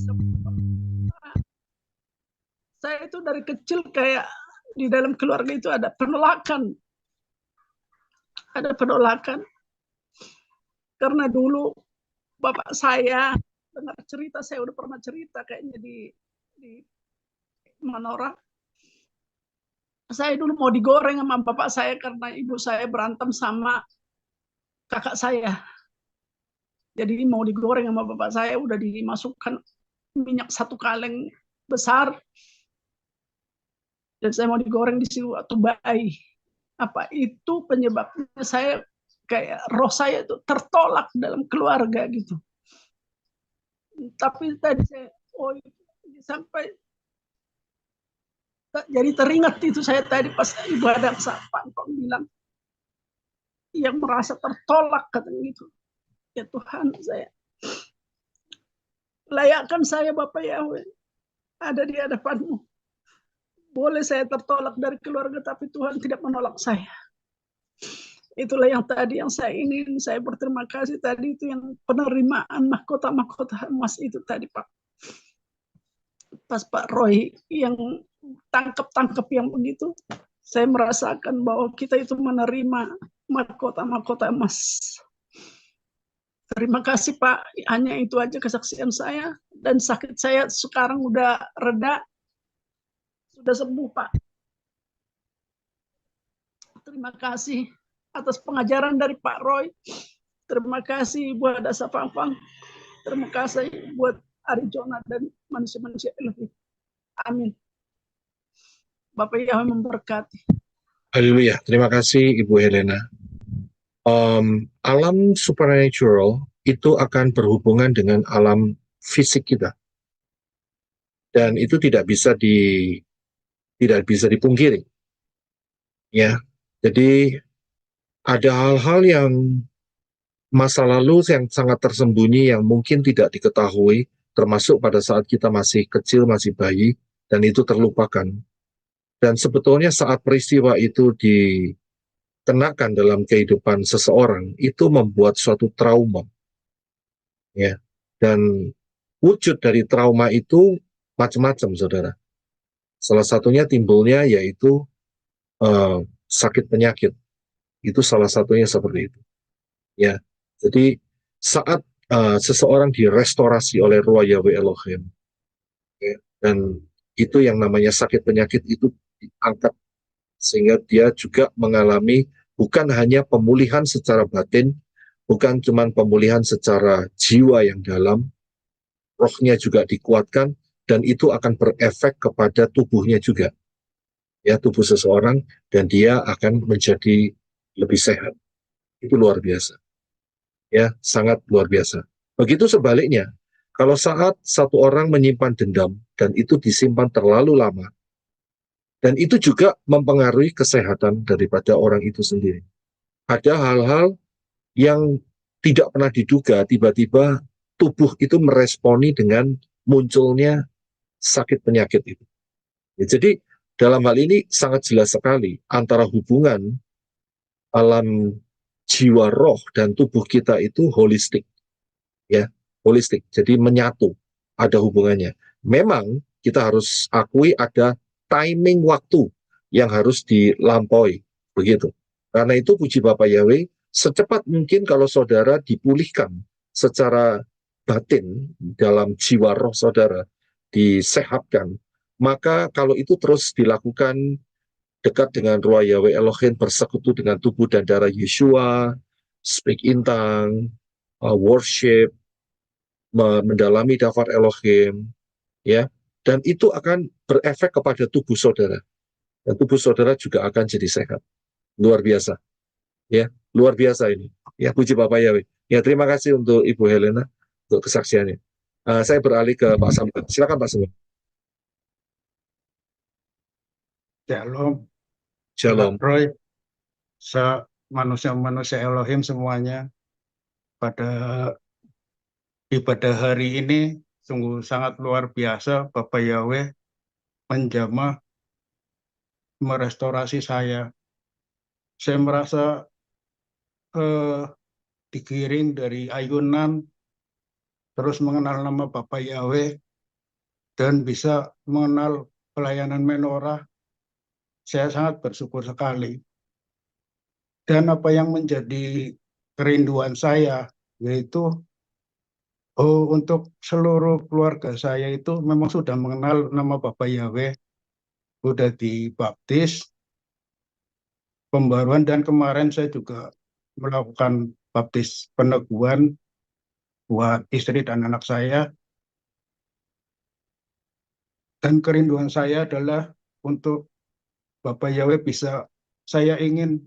Speaker 13: saya itu dari kecil kayak di dalam keluarga itu ada penolakan. Ada penolakan. Karena dulu bapak saya dengar cerita, saya udah pernah cerita kayaknya di Manora. Saya dulu mau digoreng sama bapak saya karena ibu saya berantem sama kakak saya. Jadi mau digoreng sama bapak saya, udah dimasukkan minyak 1 kaleng besar. Dan saya mau digoreng di situ waktu bayi. Apa itu penyebabnya saya kayak roh saya itu tertolak dalam keluarga gitu. Tapi tadi saya sampai jadi teringat itu saya tadi pas ibadah Pak bilang yang merasa tertolak katanya gitu. Ya Tuhan, saya layakkan saya Bapak Yahweh ada di hadapan-Mu. Boleh saya tertolak dari keluarga, tapi Tuhan tidak menolak saya. Itulah yang tadi yang saya ingin, saya berterima kasih tadi itu yang penerimaan mahkota emas itu tadi Pak. Pas Pak Roy yang tangkap yang begitu, saya merasakan bahwa kita itu menerima mahkota emas. Terima kasih Pak, hanya itu aja kesaksian saya, dan sakit saya sekarang udah reda. Sudah sembuh Pak. Terima kasih atas pengajaran dari Pak Roy. Terima kasih buat Dasa Pangpang. Terima kasih buat Arijona dan manusia-manusia Elohim. Amin. Bapak Yahweh memberkati.
Speaker 1: Haleluya. Terima kasih Ibu Helena. Alam supernatural itu akan berhubungan dengan alam fisik kita. Dan itu tidak bisa dipungkiri. Ya. Jadi ada hal-hal yang masa lalu yang sangat tersembunyi yang mungkin tidak diketahui, termasuk pada saat kita masih kecil, masih bayi, dan itu terlupakan. Dan sebetulnya saat peristiwa itu dikenakan dalam kehidupan seseorang, itu membuat suatu trauma. Ya. Dan wujud dari trauma itu macam-macam, saudara. Salah satunya timbulnya yaitu sakit penyakit. Itu salah satunya seperti itu. Ya, jadi saat seseorang direstorasi oleh Ruach Yahweh Elohim, ya, dan itu yang namanya sakit penyakit itu diangkat sehingga dia juga mengalami bukan hanya pemulihan secara batin, bukan cuma pemulihan secara jiwa yang dalam, rohnya juga dikuatkan, dan itu akan berefek kepada tubuhnya juga. Ya, tubuh seseorang, dan dia akan menjadi lebih sehat. Itu luar biasa. Ya, sangat luar biasa. Begitu sebaliknya, kalau saat satu orang menyimpan dendam, dan itu disimpan terlalu lama, dan itu juga mempengaruhi kesehatan daripada orang itu sendiri. Ada hal-hal yang tidak pernah diduga, tiba-tiba tubuh itu meresponi dengan munculnya sakit penyakit itu. Ya, jadi dalam hal ini sangat jelas sekali antara hubungan alam jiwa, roh, dan tubuh kita itu holistik. Ya, holistik. Jadi menyatu, ada hubungannya. Memang kita harus akui ada timing waktu yang harus dilampaui, begitu. Karena itu puji Bapak Yahweh, secepat mungkin kalau saudara dipulihkan secara batin dalam jiwa roh saudara, disehatkan, maka kalau itu terus dilakukan dekat dengan Ruach Yahweh Elohim, bersekutu dengan tubuh dan darah Yeshua, speak in tongue, worship, mendalami Dafar Elohim, ya, dan itu akan berefek kepada tubuh saudara, dan tubuh saudara juga akan jadi sehat. Luar biasa, ya, luar biasa ini. Ya, puji Bapak Yahweh. Ya, terima kasih untuk Ibu Helena untuk kesaksiannya. Saya beralih ke Pak Samuel. Silakan Pak Samuel.
Speaker 14: Shalom,
Speaker 1: Shalom.
Speaker 14: Roy, manusia-manusia Elohim semuanya, pada ibadah hari ini sungguh sangat luar biasa. Bapak Yahweh menjamah, merestorasi saya. Saya merasa digiring dari ayunan, terus mengenal nama Bapak Yahweh, dan bisa mengenal pelayanan menorah. Saya sangat bersyukur sekali. Dan apa yang menjadi kerinduan saya, yaitu untuk seluruh keluarga saya itu memang sudah mengenal nama Bapak Yahweh, sudah dibaptis, pembaruan, dan kemarin saya juga melakukan baptis peneguhan buat istri dan anak saya. Dan kerinduan saya adalah untuk Bapak Yahweh bisa, saya ingin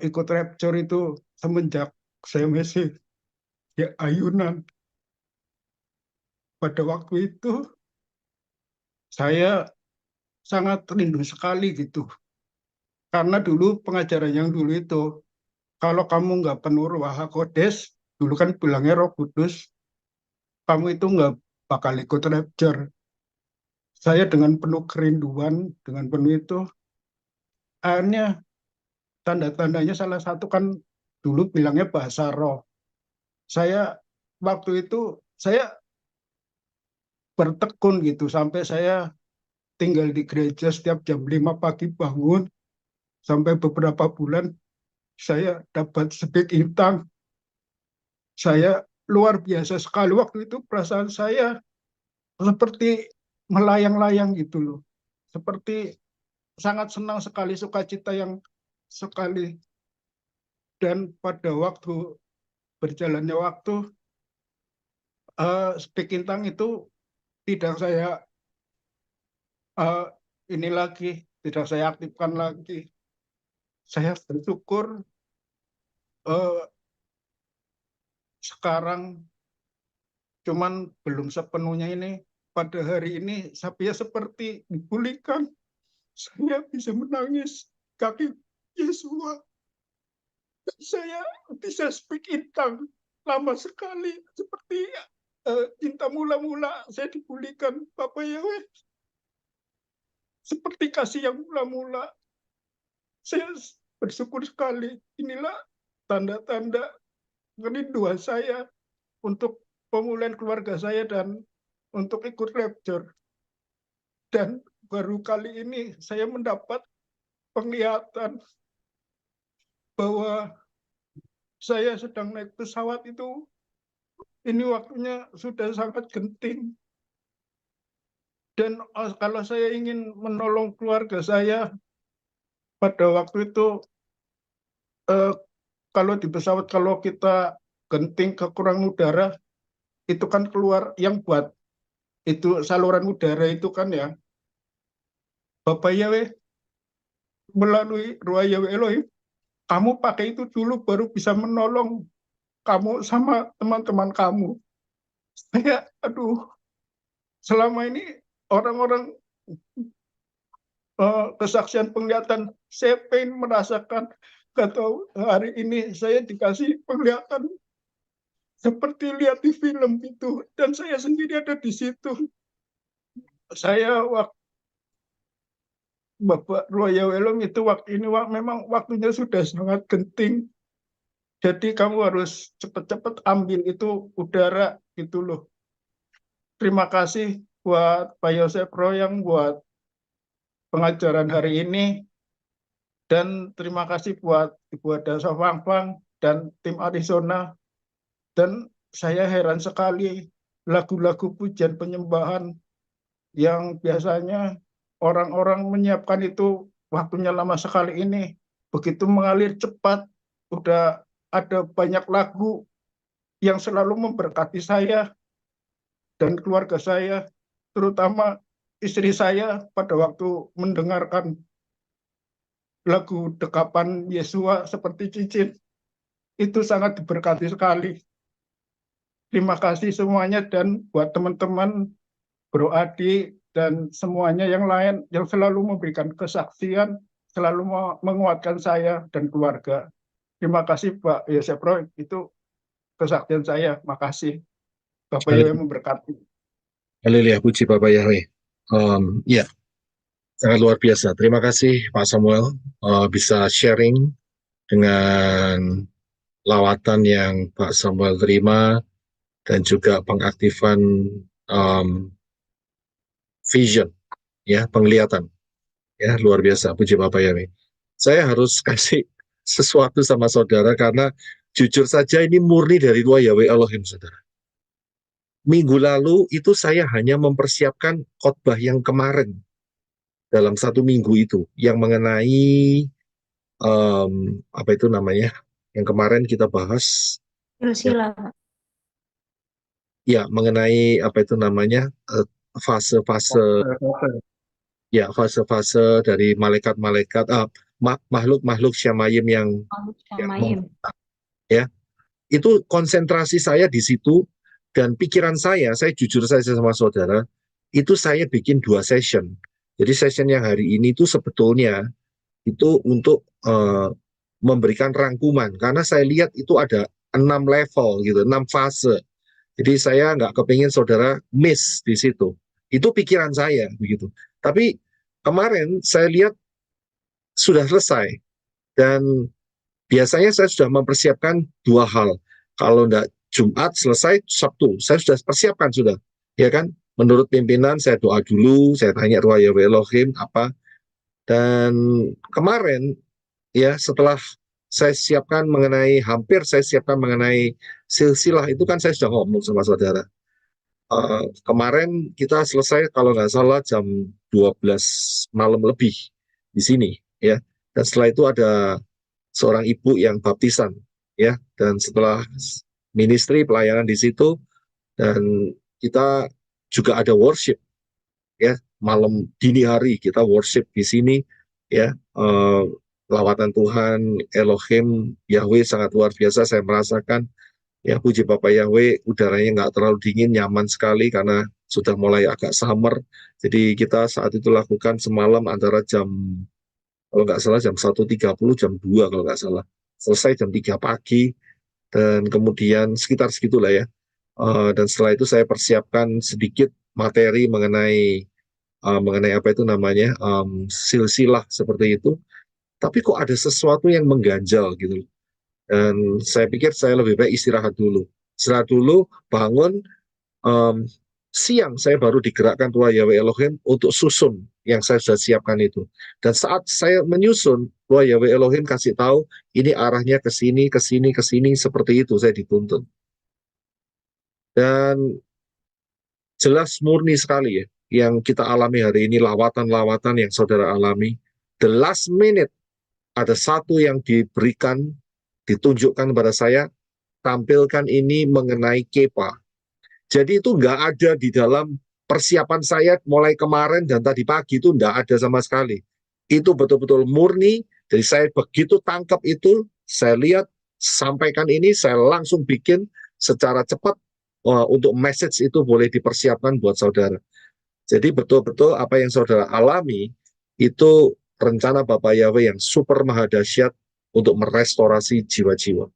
Speaker 14: ikut rapture itu semenjak saya masih di ayunan. Pada waktu itu saya sangat rindu sekali gitu. Karena dulu pengajaran yang dulu itu, kalau kamu nggak penuh Ruach HaKodes, dulu kan bilangnya Roh Kudus, kamu itu nggak bakal ikut rapture. Saya dengan penuh kerinduan, dengan penuh itu, akhirnya tanda-tandanya salah satu kan dulu bilangnya bahasa roh. Saya waktu itu, saya bertekun gitu, sampai saya tinggal di gereja setiap jam 5 pagi bangun, sampai beberapa bulan saya dapat speak in tongue. Saya luar biasa sekali waktu itu, perasaan saya seperti melayang-layang gitu loh. Seperti sangat senang sekali, sukacita yang sekali. Dan pada waktu berjalannya waktu, speak in tongue itu tidak saya tidak saya aktifkan lagi. Saya bersyukur sekarang, cuman belum sepenuhnya ini. Pada hari ini saya seperti dipulihkan. Saya bisa menangis kaki Yesua. Saya bisa speak in tongue lama sekali. Seperti cinta mula-mula saya dipulihkan Bapak Yahweh. Seperti kasih yang mula-mula. Saya bersyukur sekali. Inilah tanda-tanda kerinduan saya untuk pemulihan keluarga saya dan untuk ikut rapture. Dan baru kali ini saya mendapat penglihatan bahwa saya sedang naik pesawat itu, ini waktunya sudah sangat genting. Dan kalau saya ingin menolong keluarga saya, pada waktu itu, kalau di pesawat, kalau kita genting kekurangan udara, itu kan keluar yang buat itu saluran udara itu kan ya, Bapak Yahweh melalui Ruach Yahweh Elohim, kamu pakai itu dulu baru bisa menolong kamu sama teman-teman kamu. Saya, selama ini orang-orang kesaksian penglihatan, saya pengen merasakan, atau hari ini saya dikasih penglihatan seperti lihat di film itu, dan saya sendiri ada di situ. Saya Bapak Ruach Yahweh Elohim itu waktu ini memang waktunya sudah sangat genting. Jadi kamu harus cepat-cepat ambil itu udara gitu loh. Terima kasih buat Pak Yosef Royang buat pengajaran hari ini. Dan terima kasih buat Ibu Adasa Fangfang dan tim Arizona. Dan saya heran sekali lagu-lagu pujian penyembahan yang biasanya orang-orang menyiapkan itu waktunya lama sekali ini. Begitu mengalir cepat, udah ada banyak lagu yang selalu memberkati saya dan keluarga saya, terutama istri saya pada waktu mendengarkan lagu dekapan Yesua seperti cincin, itu sangat diberkati sekali. Terima kasih semuanya, dan buat teman-teman, Bro Adi, dan semuanya yang lain yang selalu memberikan kesaksian, selalu menguatkan saya dan keluarga. Terima kasih Pak Yosef Roy, itu kesaksian saya. Makasih. Bapak Yahweh memberkati.
Speaker 1: Haleluya, puji Bapak Yahweh. Ya, sangat luar biasa. Terima kasih Pak Samuel bisa sharing dengan lawatan yang Pak Samuel terima dan juga pengaktifan vision, ya, penglihatan, ya, luar biasa. Puji Bapak Yahweh. Saya harus kasih sesuatu sama saudara karena jujur saja ini murni dari Ruah Yahweh Elohim, saudara. Minggu lalu itu saya hanya mempersiapkan khotbah yang kemarin dalam 1 minggu itu yang mengenai apa itu namanya yang kemarin kita bahas
Speaker 4: Silsilah.
Speaker 1: ya mengenai apa itu namanya fase-fase ya fase-fase dari malaikat-malaikat makhluk-makhluk Syamayim yang ya itu konsentrasi saya di situ. Dan pikiran saya jujur saja sama saudara, itu saya bikin 2 session. Jadi session yang hari ini itu sebetulnya itu untuk memberikan rangkuman, karena saya lihat itu ada 6 level gitu, 6 fase. Jadi saya nggak kepingin saudara miss di situ. Itu pikiran saya begitu. Tapi kemarin saya lihat sudah selesai, dan biasanya saya sudah mempersiapkan 2 hal. Kalau enggak Jumat selesai, Sabtu saya sudah persiapkan sudah, ya kan? Menurut pimpinan saya doa dulu, saya tanya Ruah Yahweh Elohim apa. Dan kemarin ya setelah saya siapkan mengenai silsilah itu kan saya sudah ngomong sama saudara. Kemarin kita selesai kalau nggak salah jam 12 malam lebih di sini, ya. Dan setelah itu ada seorang ibu yang baptisan, ya. Dan setelah ministry pelayanan di situ, dan kita juga ada worship, ya, malam dini hari kita worship di sini, ya. Lawatan Tuhan Elohim Yahweh sangat luar biasa, saya merasakan, ya. Puji Bapak Yahweh, udaranya nggak terlalu dingin, nyaman sekali karena sudah mulai agak summer. Jadi kita saat itu lakukan semalam antara jam, kalau nggak salah jam 1.30, jam 2 kalau nggak salah, selesai jam 3 pagi. Dan kemudian sekitar segitulah ya. Dan setelah itu saya persiapkan sedikit materi mengenai apa itu namanya silsilah seperti itu. Tapi kok ada sesuatu yang mengganjal gitu. Dan saya pikir saya lebih baik istirahat dulu. Istirahat dulu, bangun. Siang saya baru digerakkan Ruah Yahweh Elohim untuk susun yang saya sudah siapkan itu. Dan saat saya menyusun, Ruah Yahweh Elohim kasih tahu ini arahnya ke sini, ke sini, ke sini, seperti itu saya dituntun. Dan jelas murni sekali ya yang kita alami hari ini, lawatan-lawatan yang saudara alami. The last minute ada satu yang diberikan, ditunjukkan kepada saya, tampilkan ini mengenai kepa. Jadi itu nggak ada di dalam persiapan saya mulai kemarin dan tadi pagi, itu nggak ada sama sekali. Itu betul-betul murni, jadi saya begitu tangkap itu, saya lihat, sampaikan ini, saya langsung bikin secara cepat untuk message itu boleh dipersiapkan buat saudara. Jadi betul-betul apa yang saudara alami, itu rencana Bapak Yahweh yang super maha dahsyat untuk merestorasi jiwa-jiwa.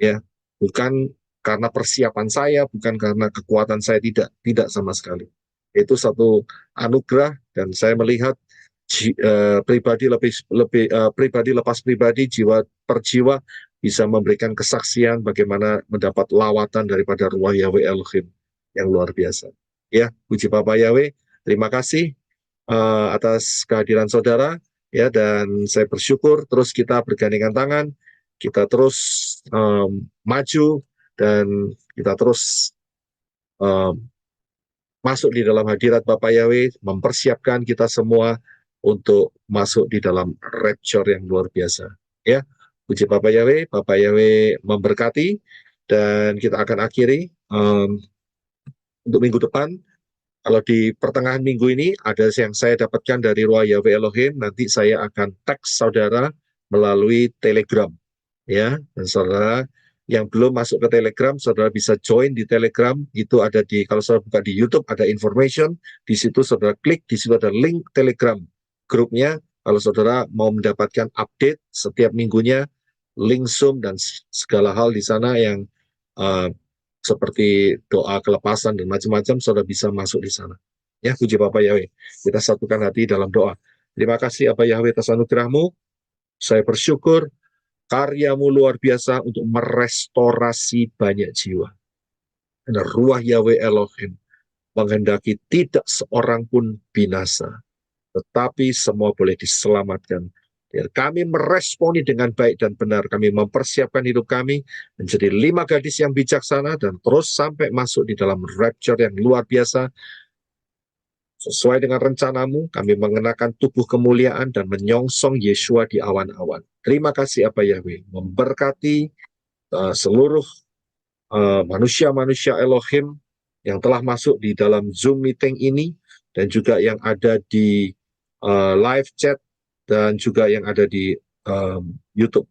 Speaker 1: Ya, bukan karena persiapan saya, bukan karena kekuatan saya, tidak sama sekali. Itu satu anugerah, dan saya melihat pribadi lepas pribadi, jiwa per jiwa bisa memberikan kesaksian bagaimana mendapat lawatan daripada Ruah Yahweh Elohim yang luar biasa. Ya, puji Bapak Yahweh, terima kasih atas kehadiran saudara, ya, dan saya bersyukur terus kita bergandengan tangan, kita terus maju, dan kita terus masuk di dalam hadirat Bapak Yahweh, mempersiapkan kita semua untuk masuk di dalam rapture yang luar biasa. Ya, Puji Bapak Yahweh memberkati, dan kita akan akhiri untuk minggu depan. Kalau di pertengahan minggu ini ada yang saya dapatkan dari Ruah Yahweh Elohim, nanti saya akan teks saudara melalui Telegram, ya. Dan saudara yang belum masuk ke Telegram, saudara bisa join di Telegram. Itu ada di, kalau saudara buka di YouTube ada information, di situ saudara klik, di situ ada link Telegram grupnya. Kalau saudara mau mendapatkan update setiap minggunya, link Zoom dan segala hal di sana yang seperti doa kelepasan dan macam-macam, saudara bisa masuk di sana. Ya, puji Bapak Yahweh. Kita satukan hati dalam doa. Terima kasih Bapak Yahweh atas anugerah-Mu. Saya bersyukur karya-Mu luar biasa untuk merestorasi banyak jiwa. Dan Ruah Yahweh Elohim menghendaki tidak seorang pun binasa, tetapi semua boleh diselamatkan. Biar kami meresponi dengan baik dan benar, kami mempersiapkan hidup kami menjadi 5 gadis yang bijaksana dan terus sampai masuk di dalam rapture yang luar biasa. Sesuai dengan rencana-Mu, kami mengenakan tubuh kemuliaan dan menyongsong Yeshua di awan-awan. Terima kasih Aba Yahweh, memberkati seluruh manusia-manusia Elohim yang telah masuk di dalam Zoom meeting ini, dan juga yang ada di live chat, dan juga yang ada di YouTube.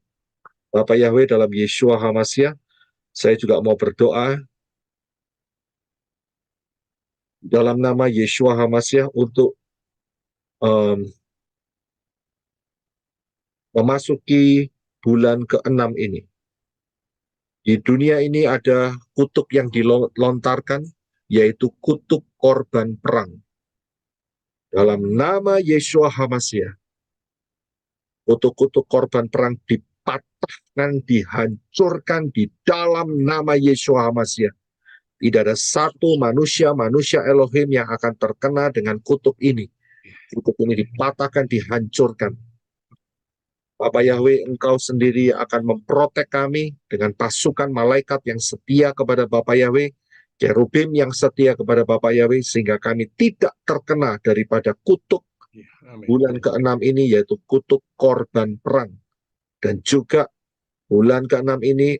Speaker 1: Bapak Yahweh, dalam Yeshua HaMashiach, saya juga mau berdoa dalam nama Yeshua HaMashiach untuk memasuki bulan ke-6 ini. Di dunia ini ada kutuk yang dilontarkan, yaitu kutuk korban perang. Dalam nama Yeshua HaMashiach, kutuk-kutuk korban perang dipatahkan, dihancurkan di dalam nama Yeshua HaMashiach. Tidak ada satu manusia Elohim yang akan terkena dengan kutuk ini. Kutuk ini dipatahkan, dihancurkan. Bapak Yahweh, Engkau sendiri akan memprotek kami dengan pasukan malaikat yang setia kepada Bapak Yahweh, kerubim yang setia kepada Bapak Yahweh, sehingga kami tidak terkena daripada kutuk bulan ke-6 ini, yaitu kutuk korban perang. Dan juga bulan ke-6 ini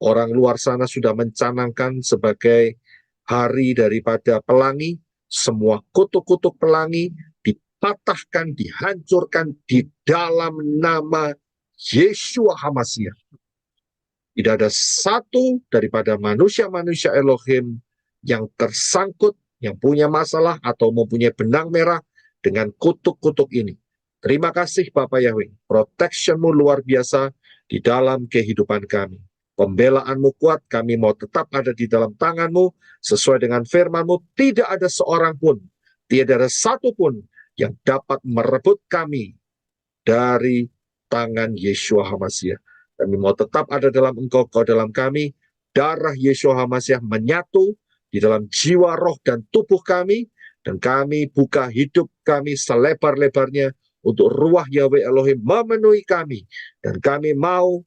Speaker 1: orang luar sana sudah mencanangkan sebagai hari daripada pelangi. Semua kutuk-kutuk pelangi dipatahkan, dihancurkan di dalam nama Yeshua HaMashiach. Tidak ada satu daripada manusia-manusia Elohim yang tersangkut, yang punya masalah atau mempunyai benang merah dengan kutuk-kutuk ini. Terima kasih Bapak Yahweh, protection-Mu luar biasa di dalam kehidupan kami. Pembelaan-Mu kuat, kami mau tetap ada di dalam tangan-Mu, sesuai dengan firman-Mu. Tidak ada seorang pun, tidak ada satu pun yang dapat merebut kami dari tangan Yeshua HaMashiach. Kami mau tetap ada dalam Engkau, Kau dalam kami. Darah Yeshua HaMashiach menyatu di dalam jiwa, roh, dan tubuh kami. Dan kami buka hidup kami selebar-lebarnya untuk Ruah Yahweh Elohim memenuhi kami. Dan kami mau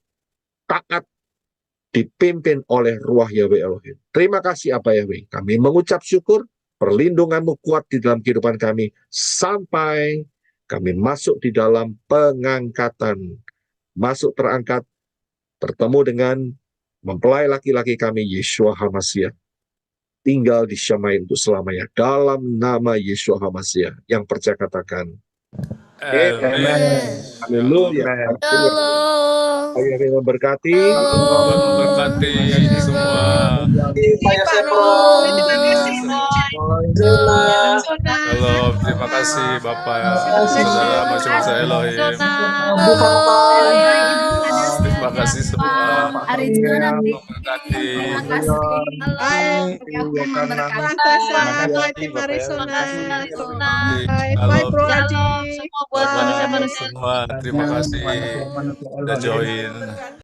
Speaker 1: taat dipimpin oleh Ruah Yahweh Elohim. Terima kasih Aba Yahweh. Kami mengucap syukur, perlindungan-Mu kuat di dalam kehidupan kami, sampai kami masuk di dalam pengangkatan. Masuk terangkat, bertemu dengan mempelai laki-laki kami, Yeshua HaMashiach. Tinggal di Syamai untuk selamanya. Dalam nama Yeshua HaMashiach. Yang percaya katakan. Amen. Haleluya. Tuhan memberkati.
Speaker 15: Tuhan memberkati semua. Shalom. Terima kasih Bapak, saudara macam-macam Elohim. Terima kasih semua. Memberkati. Semua. Terima kasih sudah join.